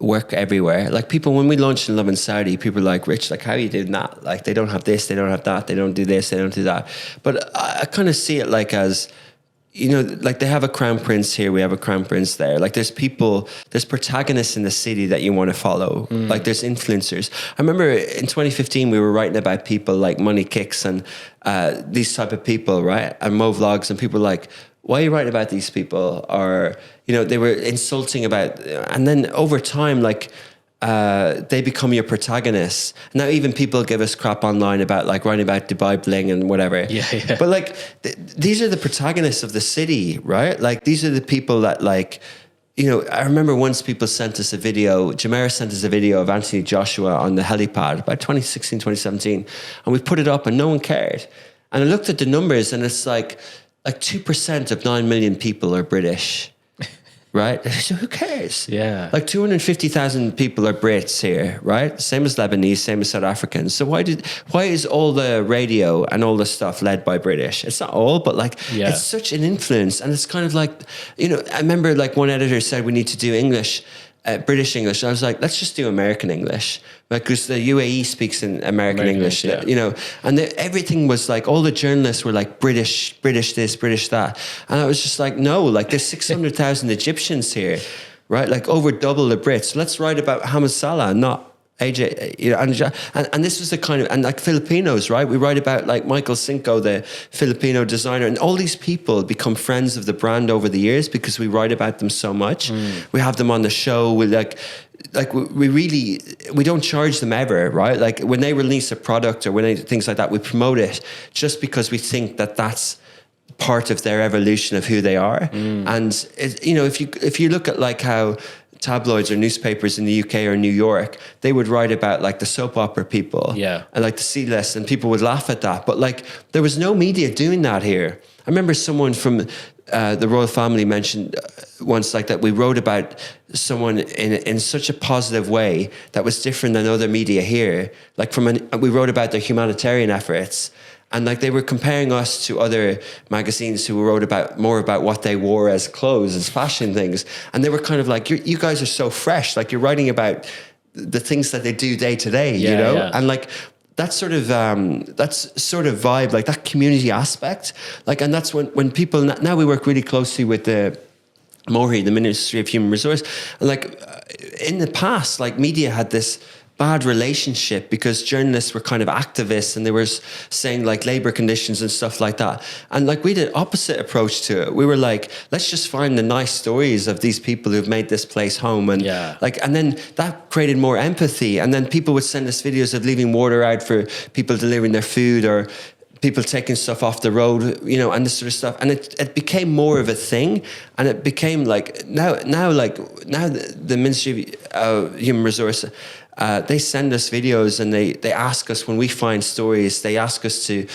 work everywhere. Like people, when we launched in Lovin Saudi, people were like, Rich, like how are you doing that? Like they don't have this, they don't have that, they don't do this, they don't do that. But I kind of see it like as, you know, like they have a crown prince here, we have a crown prince there. Like there's people, there's protagonists in the city that you want to follow. Like there's influencers. I remember in 2015 we were writing about people like Money Kicks and these type of people, right? And Mo Vlogs, and people were like, why are you writing about these people? Or, you know, they were insulting about, and then over time, like, they become your protagonists. Now even people give us crap online about like writing about Dubai bling and whatever. Yeah. But like these are the protagonists of the city, right? Like these are the people that like, you know, I remember once people sent us a video, Jumeirah sent us a video of Anthony Joshua on the helipad about 2016, 2017. And we put it up and no one cared. And I looked at the numbers and it's like 2% of 9 million people are British. Right? So who cares? Yeah. Like 250,000 people are Brits here, right? Same as Lebanese, same as South Africans. So why is all the radio and all the stuff led by British? It's not all, but like it's such an influence. And it's kind of like, you know, I remember like one editor said we need to do English, British English. And I was like, let's just do American English. Because the UAE speaks in American English, you know, and everything was like, all the journalists were like British this, British that. And I was just like, no, like there's 600,000 Egyptians here, right? Like over double the Brits. Let's write about Mohamed Salah, not AJ, you know, and this was the kind of, and like Filipinos, right? We write about like Michael Cinco, the Filipino designer, and all these people become friends of the brand over the years because we write about them so much. We have them on the show. We we don't charge them ever, right? Like when they release a product or things like that, we promote it just because we think that that's part of their evolution of who they are. And you know, if you look at like how tabloids or newspapers in the UK or New York, they would write about like the soap opera people, and like the C-list, and people would laugh at that. But like there was no media doing that here. I remember someone from the royal family mentioned once like that we wrote about someone in such a positive way that was different than other media here. Like we wrote about their humanitarian efforts. And like they were comparing us to other magazines who wrote more about what they wore as clothes, as fashion things. And they were kind of like, you guys are so fresh. Like you're writing about the things that they do day to day, you know? Yeah. And like that sort of vibe, like that community aspect. Like, and that's when people, now we work really closely with the MOHRE, the Ministry of Human Resource. And like in the past, like media had this bad relationship because journalists were kind of activists and they were saying like labor conditions and stuff like that. And like we did opposite approach to it. We were like, let's just find the nice stories of these people who've made this place home. And and then that created more empathy. And then people would send us videos of leaving water out for people delivering their food or people taking stuff off the road, you know, and this sort of stuff. And it became more of a thing. And it became like, now the Ministry of Human Resource, they send us videos and they ask us when we find stories, they ask us to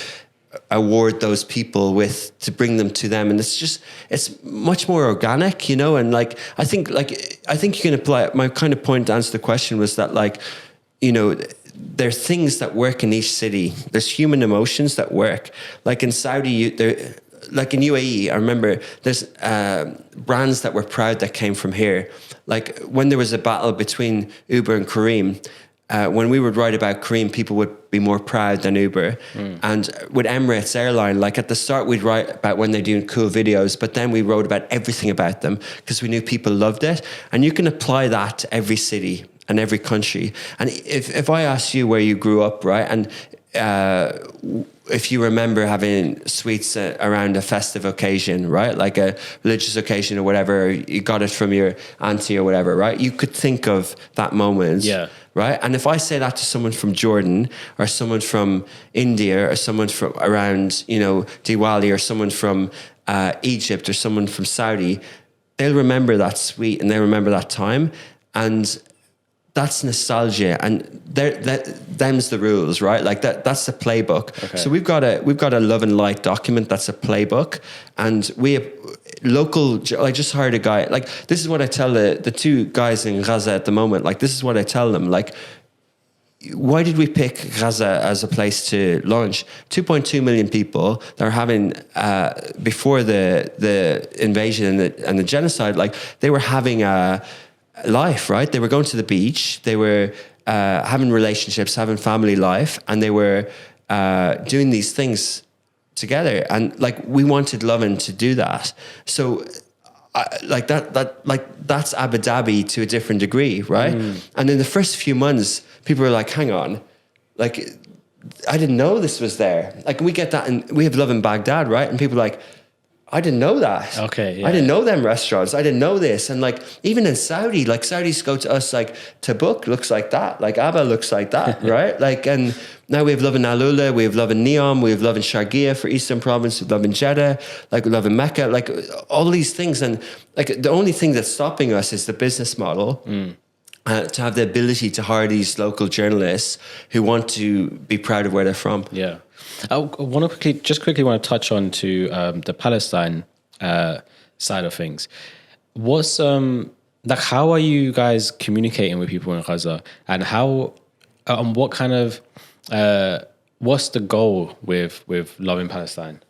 award those people to bring them to them. And it's much more organic, you know? And like, I think you can apply, my kind of point to answer the question was that like, you know, there are things that work in each city. There's human emotions that work. Like in Saudi, like in UAE, I remember there's brands that were proud that came from here. Like when there was a battle between Uber and Careem, when we would write about Careem, people would be more proud than Uber. And with Emirates Airline, like at the start, we'd write about when they're doing cool videos, but then we wrote about everything about them because we knew people loved it. And you can apply that to every city and every country. And if I ask you where you grew up, right, and if you remember having sweets around a festive occasion, right, like a religious occasion or whatever, you got it from your auntie or whatever, right, you could think of that moment, right? And if I say that to someone from Jordan or someone from India or someone from around, you know, Diwali or someone from Egypt or someone from Saudi, they'll remember that sweet and they'll remember that time. And that's nostalgia, and them's the rules, right? Like that's the playbook. Okay. So we've got a love and light document that's a playbook, and we have local. I just hired a guy. Like this is what I tell the two guys in Gaza at the moment. Like this is what I tell them. Like, why did we pick Gaza as a place to launch? 2.2 million people that are having before the invasion and the genocide. Like they were having a life, right? They were going to the beach, they were having relationships, having family life, and they were doing these things together. And like, we wanted Lovin to do that. So that's Abu Dhabi to a different degree, right? And in the first few months, people were like, hang on, like, I didn't know this was there. Like, we get that, and we have Love in Baghdad, right? And people are like, I didn't know that. Okay, yeah. I didn't know them restaurants. I didn't know this. And like, even in Saudi, like, Saudis go to us like, Tabuk looks like that. Like, Abba looks like that, right? Like, and now we have Love in Alula, we have Love in Neom, we have Love in Sharqiya for Eastern Province, we have Love in Jeddah, like, we Love in Mecca, like, all these things. And like, the only thing that's stopping us is the business model. To have the ability to hire these local journalists who want to be proud of where they're from. Yeah. I want to quickly want to touch on to the Palestine side of things. What's like, how are you guys communicating with people in Gaza, and how what kind of what's the goal with Love in Palestine?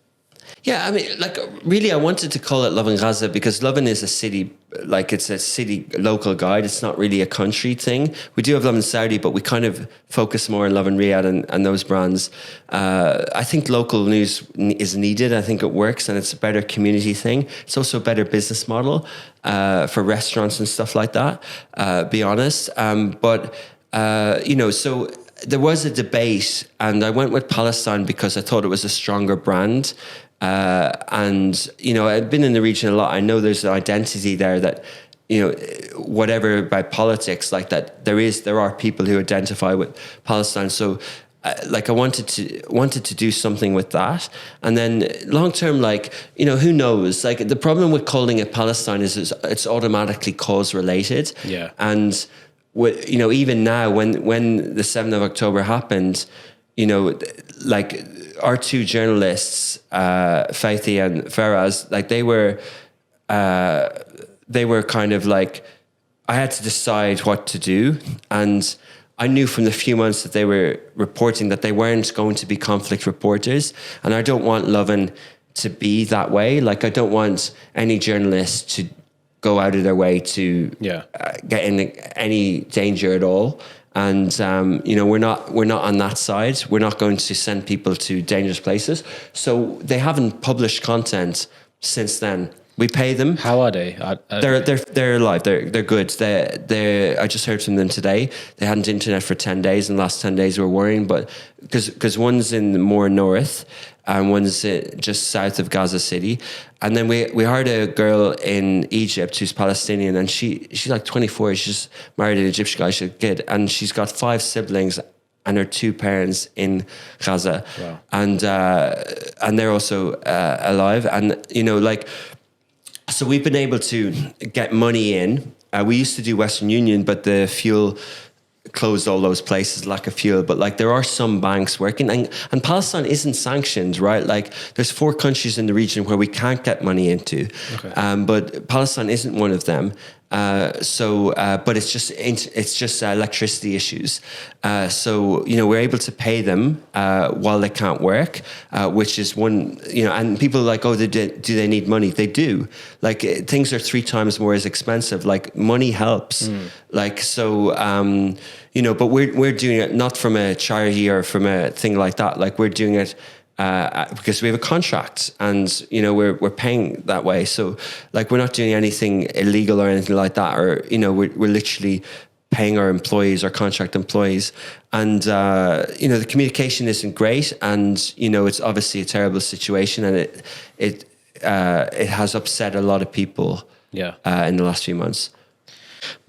Yeah, I mean, like, really, I wanted to call it Love in Gaza because Lovin is a city, like, it's a city local guide. It's not really a country thing. We do have Love in Saudi, but we kind of focus more on Love in Riyadh and those brands. I think local news is needed. I think it works, and it's a better community thing. It's also a better business model for restaurants and stuff like that, be honest. But, you know, so there was a debate, and I went with Palestine because I thought it was a stronger brand. And, you know, I've been in the region a lot. I know there's an identity there that, you know, whatever about politics, like that, there are people who identify with Palestine. So, like, I wanted to do something with that. And then long term, like, you know, who knows? Like, the problem with calling it Palestine is it's automatically cause related. Yeah. And, you know, even now, when the 7th of October happened, you know, like, our two journalists, Faithi and Faraz, like, they were kind of like, I had to decide what to do. And I knew from the few months that they were reporting that they weren't going to be conflict reporters. And I don't want Lovin to be that way. Like, I don't want any journalist to go out of their way to get in any danger at all. And, you know, we're not on that side. We're not going to send people to dangerous places. So they haven't published content since then. We pay them. How are they? They're alive. They're good. I just heard from them today. They hadn't internet for 10 days, and the last 10 days were worrying. But because one's in more north, and one's just south of Gaza City, and then we hired a girl in Egypt who's Palestinian, and she's like 24. She's just married an Egyptian guy. She's a kid, and she's got 5 siblings and her 2 parents in Gaza. Wow. And they're also alive, and, you know, like. So we've been able to get money in. We used to do Western Union, but the fuel closed all those places, lack of fuel. But like, there are some banks working, and Palestine isn't sanctioned, right? Like, there's 4 countries in the region where we can't get money into, but Palestine isn't one of them. But it's just electricity issues. So, you know, we're able to pay them while they can't work, which is one, you know, and people are like, oh, do they need money? They do. Like, things are 3 times more as expensive. Like, money helps. Like, so, you know, but we're doing it not from a charity or from a thing like that. Like, we're doing it because we have a contract, and, you know, we're paying that way. So, like, we're not doing anything illegal or anything like that, or, you know, we're literally paying our employees, our contract employees. And, you know, the communication isn't great, and, you know, it's obviously a terrible situation, and it has upset a lot of people in the last few months.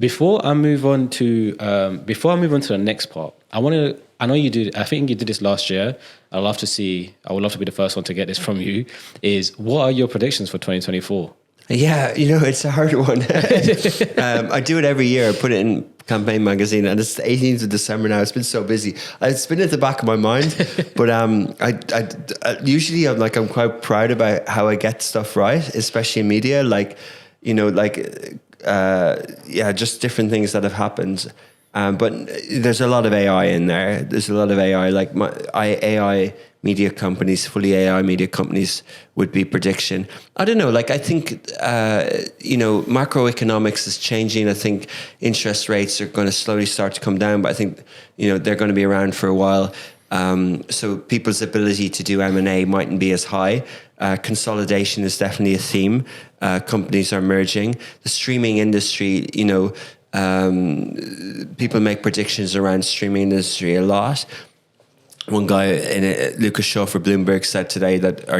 Before I move on to the next part, I know you did. I think you did this last year. I would love to be the first one to get this from you. Is, what are your predictions for 2024? Yeah, you know, it's a hard one. I do it every year. I put it in Campaign magazine, and it's the 18th of December now. It's been so busy. It's been at the back of my mind, but I usually I'm quite proud about how I get stuff right, especially in media. Like, you know, like just different things that have happened. But there's a lot of AI in there. There's a lot of AI, like AI media companies, fully AI media companies would be prediction. I don't know. Like, I think, you know, macroeconomics is changing. I think interest rates are going to slowly start to come down, but I think, you know, they're going to be around for a while. So people's ability to do M&A mightn't be as high. Consolidation is definitely a theme. Companies are merging. The streaming industry, people make predictions around streaming industry a lot. One guy, Lucas Shaw for Bloomberg, said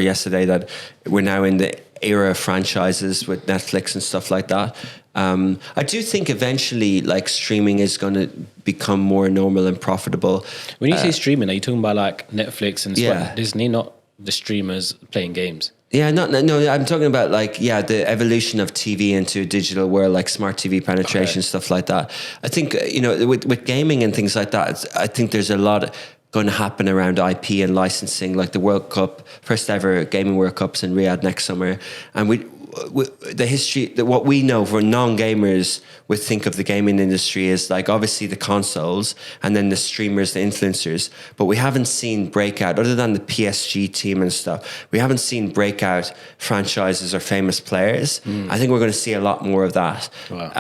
yesterday that we're now in the era of franchises with Netflix and stuff like that. I do think eventually, like, streaming is going to become more normal and profitable. When you say streaming, are you talking about like Netflix and Disney, not the streamers playing games? Yeah, no, I'm talking about the evolution of TV into a digital world, like smart TV penetration, stuff like that. I think, with gaming and things like that, I think there's a lot going to happen around IP and licensing, like the World Cup, first ever gaming World Cup's in Riyadh next summer. And the history, what we know for non-gamers would think of the gaming industry is like obviously the consoles and then the streamers, the influencers, but we haven't seen breakout, other than the PSG team and stuff, we haven't seen breakout franchises or famous players. I think we're going to see a lot more of that. Wow.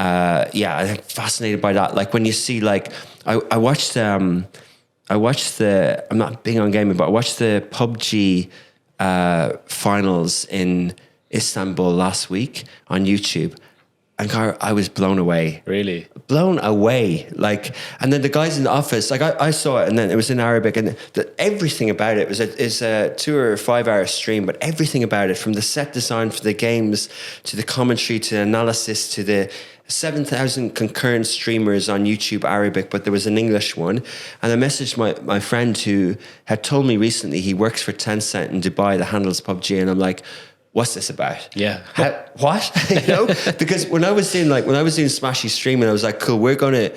I'm fascinated by that. Like when you see, like, I watched I'm not big on gaming, but I watched the PUBG finals in Istanbul last week on YouTube, and I was blown away. Really? Blown away. Like, and then the guys in the office, like I saw it, and then it was in Arabic, and everything about it is a 2 or 5 hour stream, but everything about it, from the set design for the games to the commentary to the analysis to the 7,000 concurrent streamers on YouTube Arabic, but there was an English one. And I messaged my friend who had told me recently he works for Tencent in Dubai that handles PUBG, and I'm like, what's this about? Yeah. What? Because when I was doing Smashy streaming, I was like, cool, we're gonna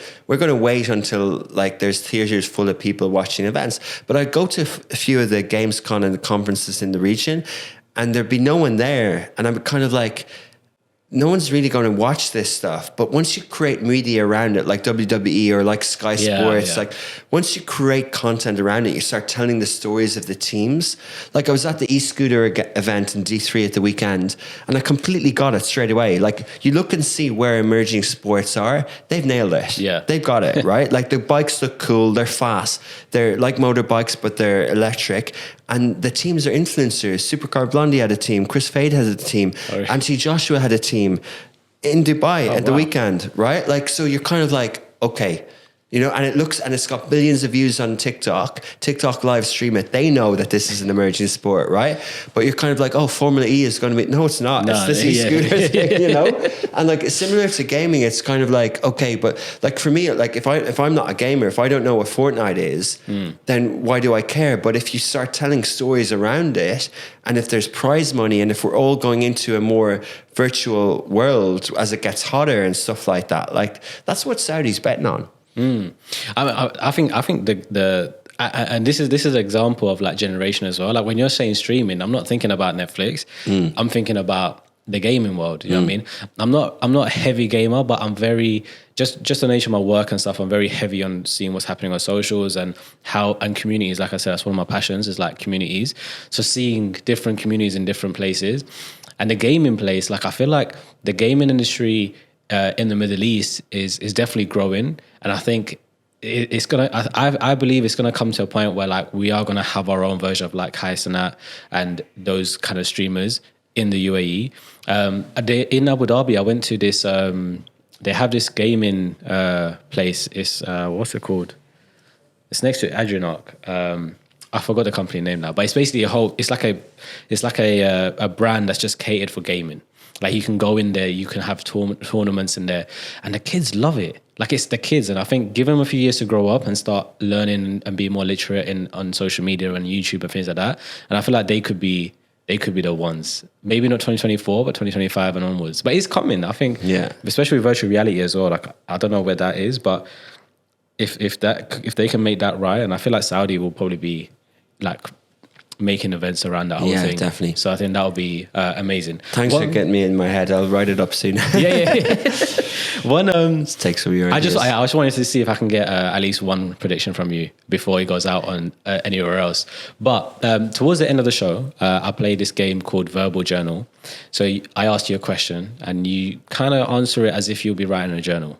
wait until like there's theaters full of people watching events. But I'd go to a few of the GamesCon and the conferences in the region, and there'd be no one there, and I'm kind of like, no one's really going to watch this stuff. But once you create media around it, like WWE or like Sky Sports, like once you create content around it, you start telling the stories of the teams. Like I was at the e-scooter event in D3 at the weekend, and I completely got it straight away. Like you look and see where emerging sports are, they've nailed it. Yeah. They've got it, right? Like the bikes look cool, they're fast. They're like motorbikes, but they're electric. And the teams are influencers. Supercar Blondie had a team. Chris Fade has a team. Anthony Joshua had a team in Dubai at the weekend, right? Like, so you're kind of like, okay, and it's got billions of views on TikTok live stream it. They know that this is an emerging sport, right? But you're kind of like, oh, Formula E is going to be, no, it's not. It's this e-scooter thing, And like, similar to gaming, it's kind of like, okay, but like for me, like if I'm not a gamer, if I don't know what Fortnite is, then why do I care? But if you start telling stories around it, and if there's prize money, and if we're all going into a more virtual world as it gets hotter and stuff like that, like that's what Saudi's betting on. I think and this is an example of like generation as well. Like when you're saying streaming, I'm not thinking about Netflix. I'm thinking about the gaming world. You know what I mean? I'm not a heavy gamer, but I'm very just the nature of my work and stuff. I'm very heavy on seeing what's happening on socials and communities. Like I said, that's one of my passions, is like communities. So seeing different communities in different places, and the gaming place. Like I feel like the gaming industry in the Middle East is definitely growing, and I think it's gonna. I believe it's gonna come to a point where like we are gonna have our own version of like Hisenat and those kind of streamers in the UAE. In Abu Dhabi, I went to this. They have this gaming place. It's what's it called? It's next to Adrianoc. I forgot the company name now, but it's basically It's like a brand that's just catered for gaming. Like you can go in there, you can have tournaments in there, and the kids love it. Like it's the kids, and I think give them a few years to grow up and start learning and be more literate on social media and YouTube and things like that. And I feel like they could be the ones. Maybe not 2024, but 2025 and onwards. But it's coming, I think. Yeah. Especially with virtual reality as well. Like I don't know where that is, but if they can make that right, and I feel like Saudi will probably be like making events around that whole thing. Yeah, definitely. So I think that'll be amazing. Thanks for getting me in my head. I'll write it up soon. Yeah. One Let's take some of your ideas. I just wanted to see if I can get at least one prediction from you before it goes out on anywhere else. But towards the end of the show, I played this game called Verbal Journal. So I asked you a question, and you kind of answer it as if you'll be writing a journal.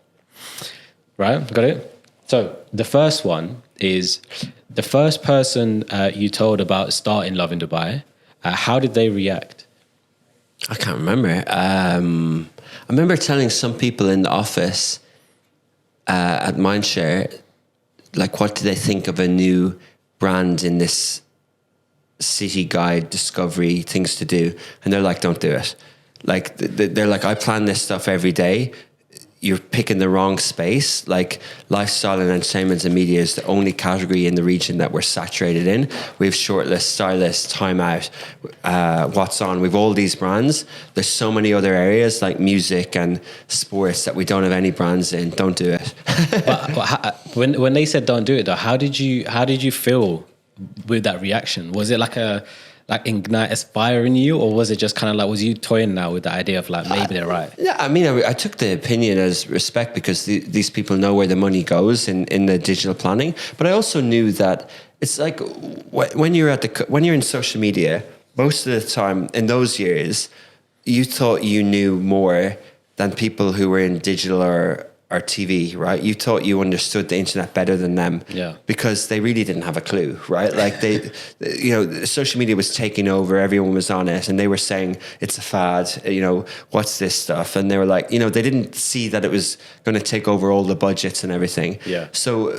Right? Got it? So the first one is the first person you told about starting Love in Dubai. How did they react? I can't remember. I remember telling some people in the office at Mindshare, like, what do they think of a new brand in this city guide discovery things to do? And they're like, don't do it. Like, they're like, I plan this stuff every day. You're picking the wrong space. Like, lifestyle and entertainment and media is the only category in the region that we're saturated in. We have Shortlist, Stylist, Time Out, What's On. We've all these brands. There's so many other areas like music and sports that we don't have any brands in. Don't do it. But when they said don't do it though, how did you feel with that reaction? Was it like ignite a fire in you, or was it just kind of like, was you toying now with the idea of like, maybe they're right? Yeah, I mean, I took the opinion as respect because these people know where the money goes in the digital planning. But I also knew that it's like when you're in social media, most of the time in those years, you thought you knew more than people who were in digital or TV, right? You thought you understood the internet better than them, because they really didn't have a clue, right? Like social media was taking over, everyone was on it, and they were saying it's a fad, what's this stuff? And they were like, they didn't see that it was going to take over all the budgets and everything. Yeah. So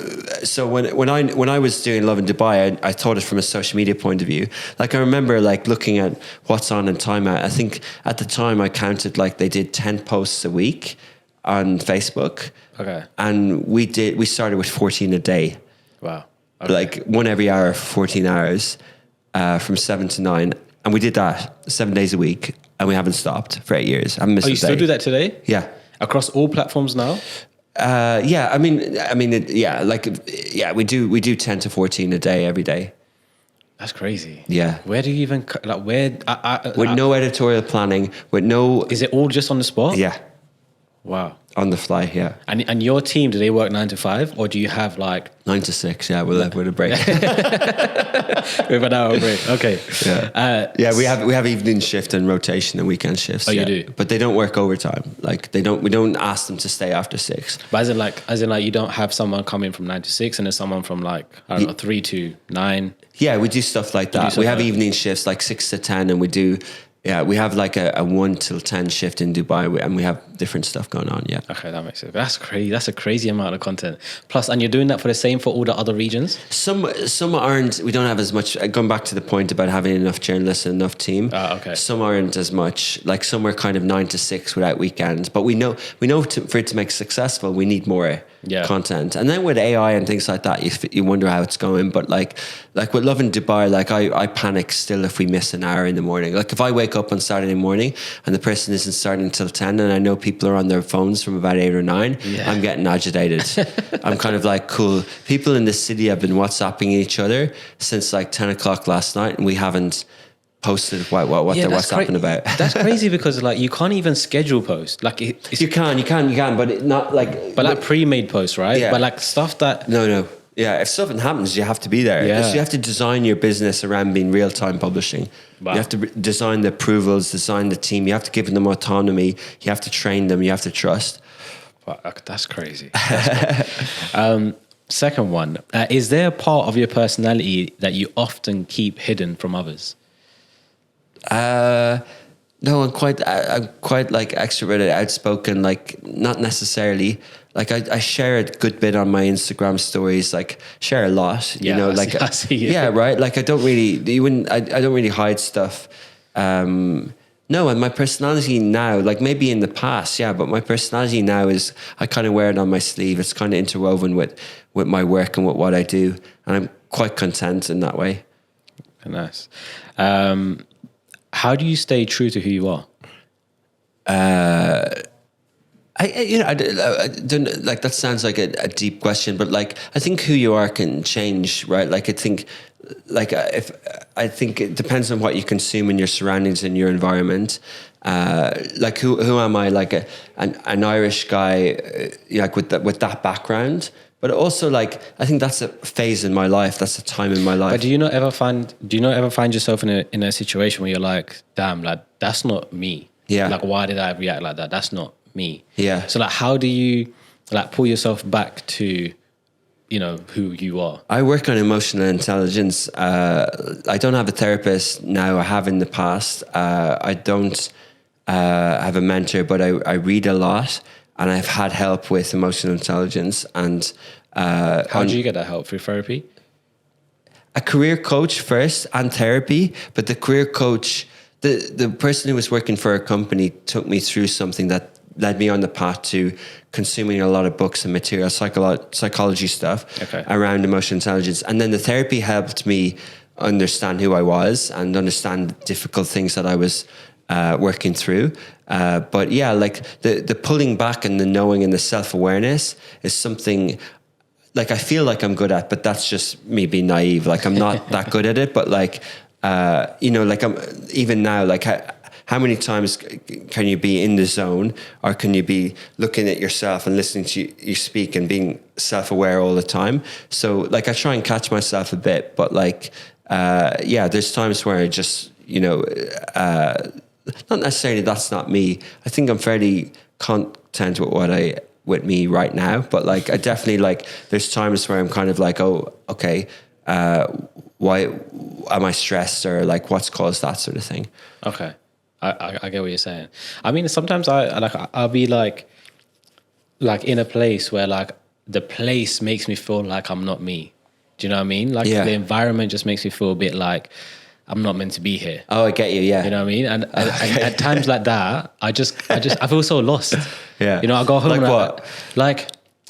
when I was doing Love in Dubai, I thought it from a social media point of view. Like, I remember like looking at What's On and Time Out. I think at the time I counted like they did 10 posts a week on Facebook. Okay. And we started with 14 a day. Wow. Okay. Like one every hour for 14 hours, from 7 to 9. And we did that 7 days a week, and we haven't stopped for 8 years. I haven't missed a day. You still do that today? Yeah. Across all platforms now? Yeah. I mean, we do 10 to 14 a day every day. That's crazy. Yeah. Where do you even, like, where? With no editorial planning, with no... Is it all just on the spot? Yeah. Wow. On the fly, yeah. And your team, do they work 9 to 5, or do you have like 9 to 6? Yeah, with a break. With an hour break. Okay. Yeah. We have evening shift and rotation and weekend shifts. Oh, you do? But they don't work overtime. Like we don't ask them to stay after 6. But as in like you don't have someone coming from 9 to 6 and there's someone from like, I don't know, 3 to 9. Yeah, we do stuff like that. We have evening shifts like 6 to 10, and we have like a 1 till 10 shift in Dubai, and we have different stuff going on. Yeah. Okay, that makes sense. That's crazy. That's a crazy amount of content. Plus, and you're doing that for all the other regions? Some aren't. We don't have as much. Going back to the point about having enough journalists and enough team. Okay. Some aren't as much. Like some are kind of 9 to 6 without weekends. But we know for it to make successful, we need more content. And then with AI and things like that, you wonder how it's going. But like with Love in Dubai, like I panic still if we miss an hour in the morning. Like if I wake up on Saturday morning and the person isn't starting until 10, and I know people are on their phones from about 8 or 9, I'm getting agitated. I'm kind of like, cool. People in the city have been WhatsApping each other since like 10 o'clock last night, and we haven't posted what they're WhatsApping about. That's crazy because like you can't even schedule posts. Like you can, but not like. But like pre-made posts, right? Yeah. But like stuff that. No. Yeah, if something happens, you have to be there. Yeah. You have to design your business around being real-time publishing. Wow. You have to design the approvals, design the team. You have to give them autonomy. You have to train them. You have to trust. Wow, that's crazy. Second one, is there a part of your personality that you often keep hidden from others? No, I'm quite like extroverted, outspoken. Like not necessarily. Like I share a good bit on my Instagram stories. Like share a lot. Yeah, you know, I see you. Yeah, right. Like I don't really hide stuff. No, and my personality now, like maybe in the past, yeah, but my personality now is I kind of wear it on my sleeve. It's kind of interwoven with my work and with what I do, and I'm quite content in that way. Nice. How do you stay true to who you are? I don't like that sounds like a deep question, but like I think who you are can change, right? Like I think it depends on what you consume in your surroundings and your environment. Like who am I? Like an Irish guy, like with that background. But also, like, I think that's a phase in my life. That's a time in my life. But do you not ever find yourself in a situation where you're like, damn, like that's not me. Yeah. Like, why did I react like that? That's not me. Yeah. So like, how do you like pull yourself back to who you are? I work on emotional intelligence. I don't have a therapist now. I have in the past. I don't have a mentor, but I read a lot, and I've had help with emotional intelligence. And how do you get that help? Through therapy? A career coach first and therapy, but the career coach, the person who was working for a company took me through something that led me on the path to consuming a lot of books and material, psychology stuff around emotional intelligence. And then the therapy helped me understand who I was and understand the difficult things that I was working through. But yeah, like the pulling back and the knowing and the self-awareness is something like I feel like I'm good at, but that's just me being naive. Like I'm not that good at it, but like, like I'm even now, like how many times can you be in the zone, or can you be looking at yourself and listening to you speak and being self-aware all the time? So like I try and catch myself a bit, but like, there's times where I just, not necessarily that's not me. I think I'm fairly content with me right now, but like I definitely like there's times where I'm kind of like, oh, okay, why am I stressed, or like what's caused that sort of thing? Okay. I get what you're saying. I mean, sometimes I'll be like in a place where like the place makes me feel like I'm not me. Do you know what I mean? Like the environment just makes me feel a bit like I'm not meant to be here. Oh, I get you. Yeah. You know what I mean? And at times like that, I feel so lost. Yeah. I go home. Like and what?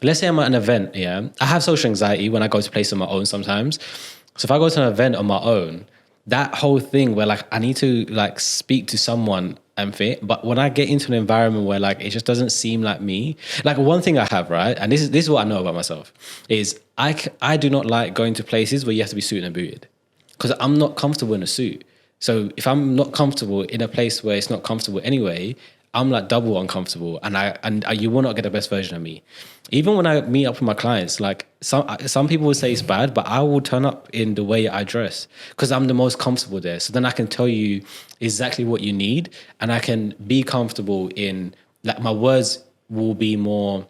Let's say I'm at an event. Yeah. I have social anxiety when I go to places on my own sometimes. So if I go to an event on my own, that whole thing where like I need to like speak to someone and fit, but when I get into an environment where like it just doesn't seem like me, like one thing I have, right, and this is what I know about myself, is I do not like going to places where you have to be suited and booted, because I'm not comfortable in a suit. So if I'm not comfortable in a place where it's not comfortable anyway, I'm like double uncomfortable, and you will not get the best version of me. Even when I meet up with my clients, like some people will say it's bad, but I will turn up in the way I dress because I'm the most comfortable there. So then I can tell you exactly what you need, and I can be comfortable in, like, my words will be more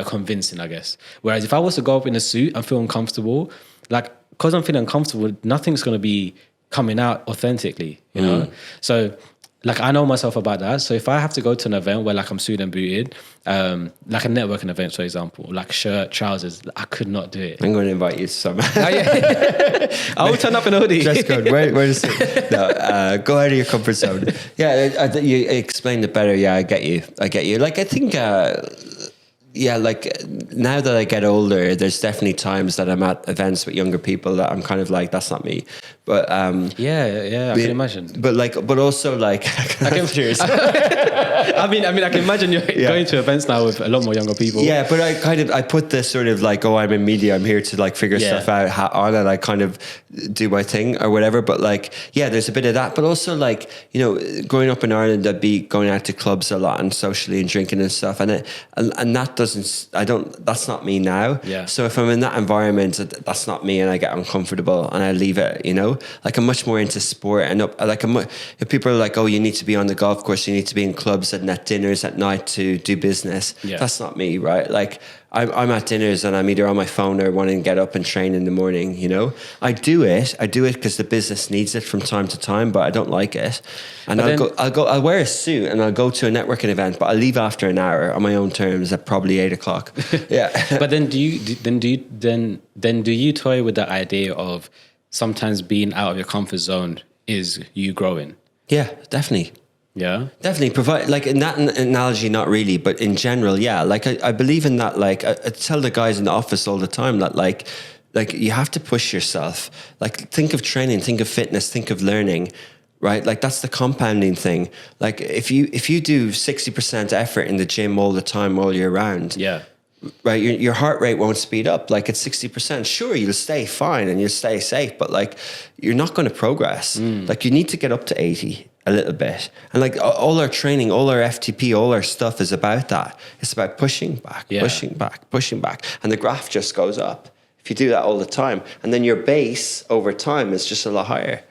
convincing, I guess. Whereas if I was to go up in a suit and feel uncomfortable, like, because I'm feeling uncomfortable, nothing's going to be coming out authentically, you know? So like I know myself about that. So if I have to go to an event where like I'm suited and booted, like a networking event, for example, like shirt, trousers, I could not do it. I'm going to invite you to some. I will turn up in a hoodie. Dress code. Where is it? No, go out of your comfort zone. Yeah, you explained it better. Yeah, I get you. Like I think, like now that I get older, there's definitely times that I'm at events with younger people that I'm kind of like, that's not me. But I can imagine. But also like, I mean, I can imagine you're going to events now with a lot more younger people. Yeah, but I put this sort of like, oh, I'm in media, I'm here to like figure stuff out hat on, and I kind of do my thing or whatever. But like, yeah, there's a bit of that. But also like, growing up in Ireland, I'd be going out to clubs a lot and socially and drinking and stuff, and that that's not me now. Yeah. So if I'm in that environment, that's not me, and I get uncomfortable and I leave it. Like I'm much more into sport, and if people are like, oh, you need to be on the golf course, you need to be in clubs and at dinners at night to do business. Yeah. That's not me, right? Like I'm at dinners and I'm either on my phone or wanting to get up and train in the morning. I do it because the business needs it from time to time, but I don't like it. And I'll wear a suit and I'll go to a networking event, but I'll leave after an hour on my own terms at probably 8:00. Yeah. But then do you toy with the idea of sometimes being out of your comfort zone is you growing? Yeah, definitely. Yeah, definitely. Provide, like, in that analogy, not really, but in general, yeah. Like I believe in that. Like I tell the guys in the office all the time that like you have to push yourself. Like think of training, think of fitness, think of learning, right? Like that's the compounding thing. Like if you do 60% effort in the gym all the time, all year round, yeah. Right, your heart rate won't speed up. Like at 60%, sure, you'll stay fine and you'll stay safe, but like you're not going to progress. Like you need to get up to 80 a little bit. And like all our training, all our FTP, all our stuff is about that. It's about pushing back, pushing back. And the graph just goes up if you do that all the time. And then your base over time is just a lot higher.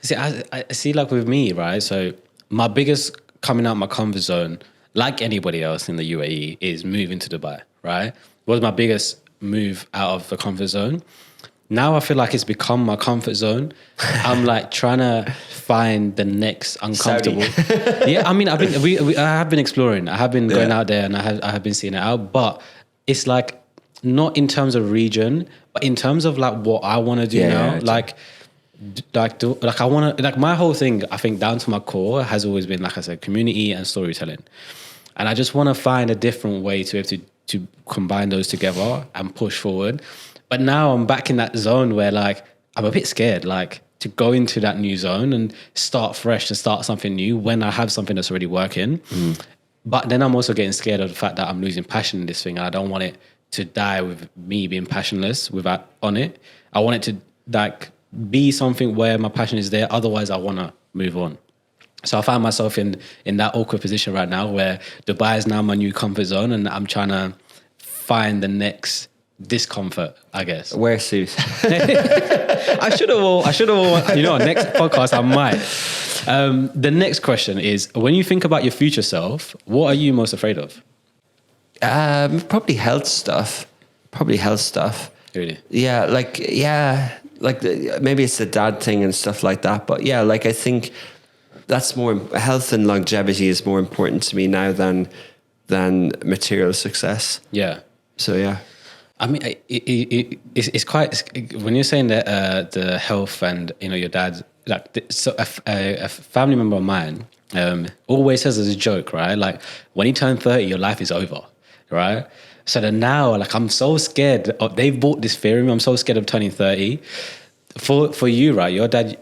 See, I see, like with me, right? So my biggest coming out my comfort zone, like anybody else in the UAE, is moving to Dubai. Right? Was my biggest move out of the comfort zone. Now I feel like it's become my comfort zone. I'm like trying to find the next uncomfortable. Yeah, I mean, I have been exploring. I have been going out there, and I have been seeing it out. But it's like not in terms of region, but in terms of like what I want to do now. Like I want to, like my whole thing, I think down to my core has always been, like I said, community and storytelling. And I just want to find a different way to be able to combine those together and push forward. But now I'm back in that zone where like I'm a bit scared, like to go into that new zone and start fresh and start something new when I have something that's already working. But then I'm also getting scared of the fact that I'm losing passion in this thing, and I don't want it to die with me being passionless without on it. I want it to like be something where my passion is there. Otherwise, I want to move on. So I find myself in that awkward position right now where Dubai is now my new comfort zone, and I'm trying to find the next discomfort, I guess. Wear a suit. I should have all, next podcast I might. The next question is, when you think about your future self, what are you most afraid of? Probably health stuff. Really? Yeah, maybe it's the dad thing and stuff like that. But yeah, like I think that's more, health and longevity is more important to me now than material success. Yeah. So yeah. I mean, it's quite, when you're saying that the health and, your dad, like, so a family member of mine always says as a joke, right? Like, when you turn 30, your life is over, right? So then now, like, I'm so scared they've bought this theory. I'm so scared of turning 30. For you, right? Your dad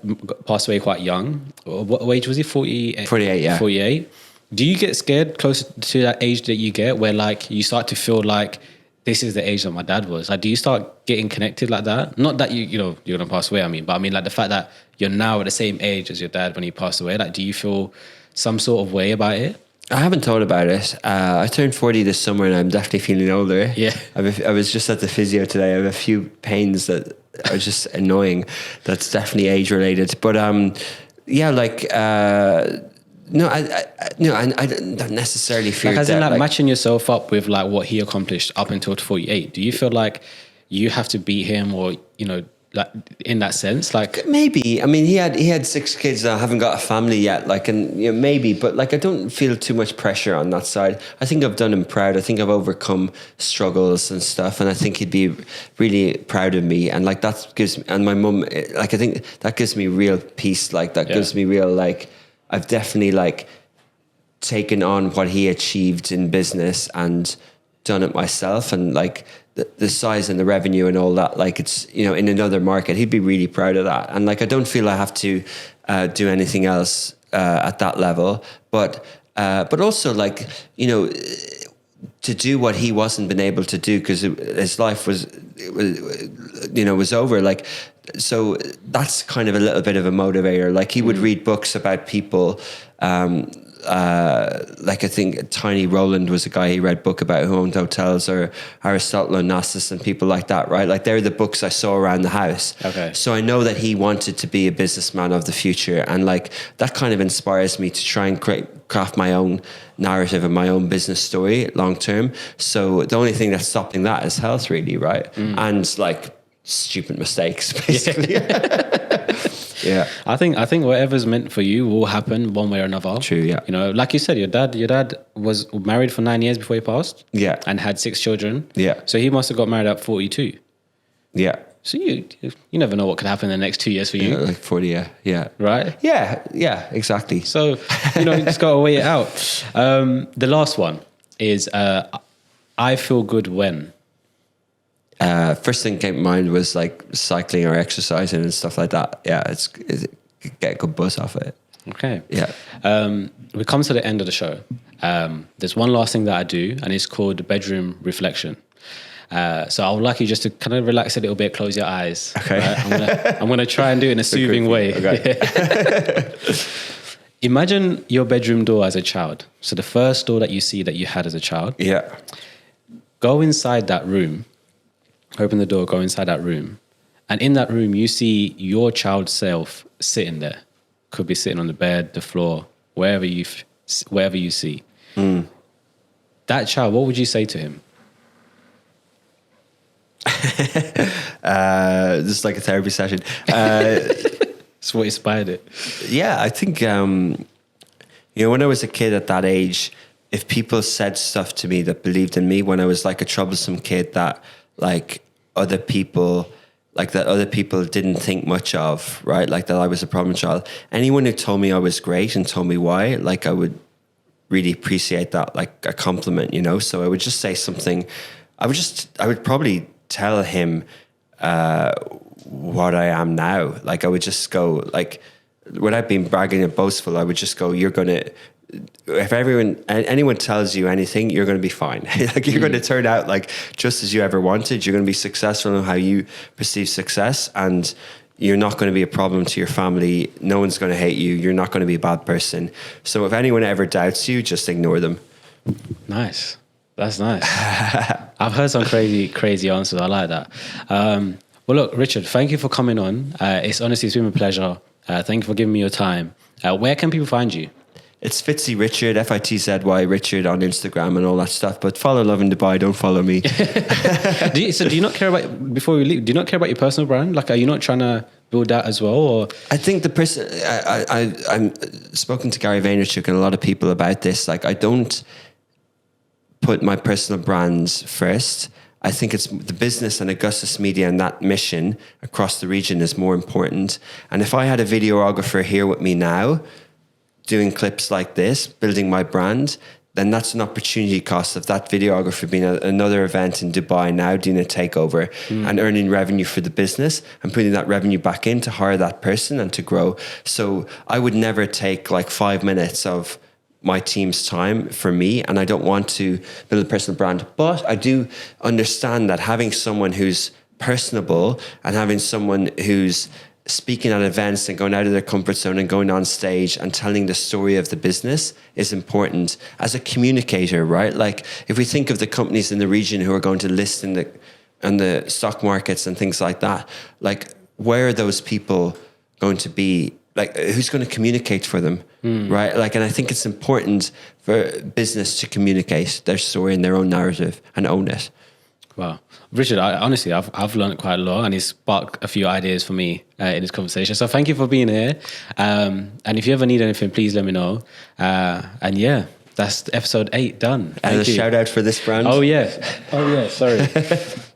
passed away quite young. What age was he? 48? 48, yeah. 48. Do you get scared closer to that age that you get where, like, you start to feel like, this is the age that my dad was? Like, do you start getting connected like that? Not that you're going to pass away, but I mean, like, the fact that you're now at the same age as your dad when he passed away, like, do you feel some sort of way about it? I haven't thought about it. I turned 40 this summer, and I'm definitely feeling older. Yeah. I was just at the physio today. I have a few pains that are just annoying. That's definitely age related. But yeah, like... No, I don't necessarily fear like, as that. in, like, matching yourself up with like what he accomplished up until 48. Do you feel like you have to beat him, or like in that sense? Like, maybe. I mean, he had 6 kids that haven't got a family yet. Like, and maybe, but like I don't feel too much pressure on that side. I think I've done him proud. I think I've overcome struggles and stuff, and I think he'd be really proud of me. And like that gives me, and my mum, like I think that gives me real peace. Like that gives me real like. I've definitely like taken on what he achieved in business and done it myself, and like the size and the revenue and all that, like it's, in another market, he'd be really proud of that. And like, I don't feel I have to do anything else at that level, but also like, to do what he wasn't been able to do because his life was over. Like, so that's kind of a little bit of a motivator. Like he would read books about people. Like I think Tiny Roland was a guy he read book about who owned hotels, or Aristotle Onassis and people like that, right? Like they're the books I saw around the house. Okay. So I know that he wanted to be a businessman of the future, and like that kind of inspires me to try and craft my own narrative and my own business story long term. So the only thing that's stopping that is health, really, right? And like stupid mistakes, basically. Yeah, I think whatever's meant for you will happen one way or another. True, yeah. Like you said, your dad was married for 9 years before he passed. Yeah, and had 6 children. Yeah, so he must have got married at 42. Yeah. So you never know what could happen in the next 2 years for you. Like 40, yeah. Right? Yeah, exactly. So, you just got to weigh it out. The last one is I feel good when. First thing came to mind was like cycling or exercising and stuff like that. Yeah, it's get a good buzz off it. Okay. Yeah. We come to the end of the show. There's one last thing that I do, and it's called bedroom reflection. So I would like you just to kind of relax a little bit, close your eyes. Okay. Right? I'm gonna try and do it in a soothing way. Okay. Imagine your bedroom door as a child. So the first door that you see that you had as a child. Yeah. Go inside that room. Open the door, go inside that room. And in that room, you see your child self sitting there. Could be sitting on the bed, the floor, wherever you see. That child, what would you say to him? Just like a therapy session. That's what inspired it. Yeah, I think, when I was a kid at that age, if people said stuff to me that believed in me, when I was like a troublesome kid that like other people didn't think much of, right? Like that I was a problem child. Anyone who told me I was great and told me why, like I would really appreciate that, like a compliment, So I would just say something. I would probably tell him what I am now. Like I would just go, like, without being bragging and boastful, I would just go, if anyone tells you anything, you're going to be fine. Like you're going to turn out like just as you ever wanted. You're going to be successful in how you perceive success, and you're not going to be a problem to your family. No one's going to hate you. You're not going to be a bad person. So if anyone ever doubts you, just ignore them. Nice. That's nice. I've heard some crazy answers. I like that. Well, look, Richard, thank you for coming on. It's been a pleasure. Thank you for giving me your time. Where can people find you? It's Fitzy Richard, Fitzy Richard on Instagram and all that stuff. But follow Love in Dubai, don't follow me. Do you not care about, before we leave, do you not care about your personal brand? Like, are you not trying to build that as well? Or I think the person, I'm spoken to Gary Vaynerchuk and a lot of people about this. Like, I don't put my personal brands first. I think it's the business and Augustus Media and that mission across the region is more important. And if I had a videographer here with me now, doing clips like this, building my brand, then that's an opportunity cost of that videographer being at another event in Dubai now, doing a takeover and earning revenue for the business and putting that revenue back in to hire that person and to grow. So I would never take like 5 minutes of my team's time for me, and I don't want to build a personal brand. But I do understand that having someone who's personable and having someone who's speaking at events and going out of their comfort zone and going on stage and telling the story of the business is important as a communicator, right? Like if we think of the companies in the region who are going to list in the stock markets and things like that, like where are those people going to be? Like who's going to communicate for them, right? Like, and I think it's important for business to communicate their story and their own narrative and own it. Wow. Richard, I've learned quite a lot, and it's sparked a few ideas for me in this conversation. So thank you for being here. And if you ever need anything, please let me know. And yeah, that's episode 8 done. And a shout out for this brand. Oh yeah, sorry.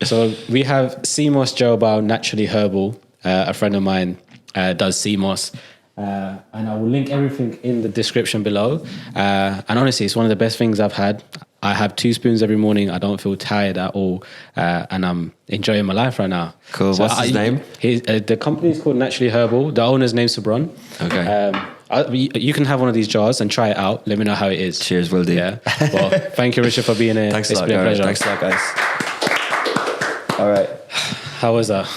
So we have Seamoss Joe Naturally Herbal. A friend of mine does Seamoss. And I will link everything in the description below. And honestly, it's one of the best things I've had. I have 2 spoons every morning. I don't feel tired at all. And I'm enjoying my life right now. Cool. So what's his name? The company is called Naturally Herbal. The owner's name's Sabron. Okay. You can have one of these jars and try it out. Let me know how it is. Cheers, will do. Yeah. Well, thank you, Richard, for being here. Thanks a lot. It's been a pleasure. Thanks a lot, guys. All right. How was that?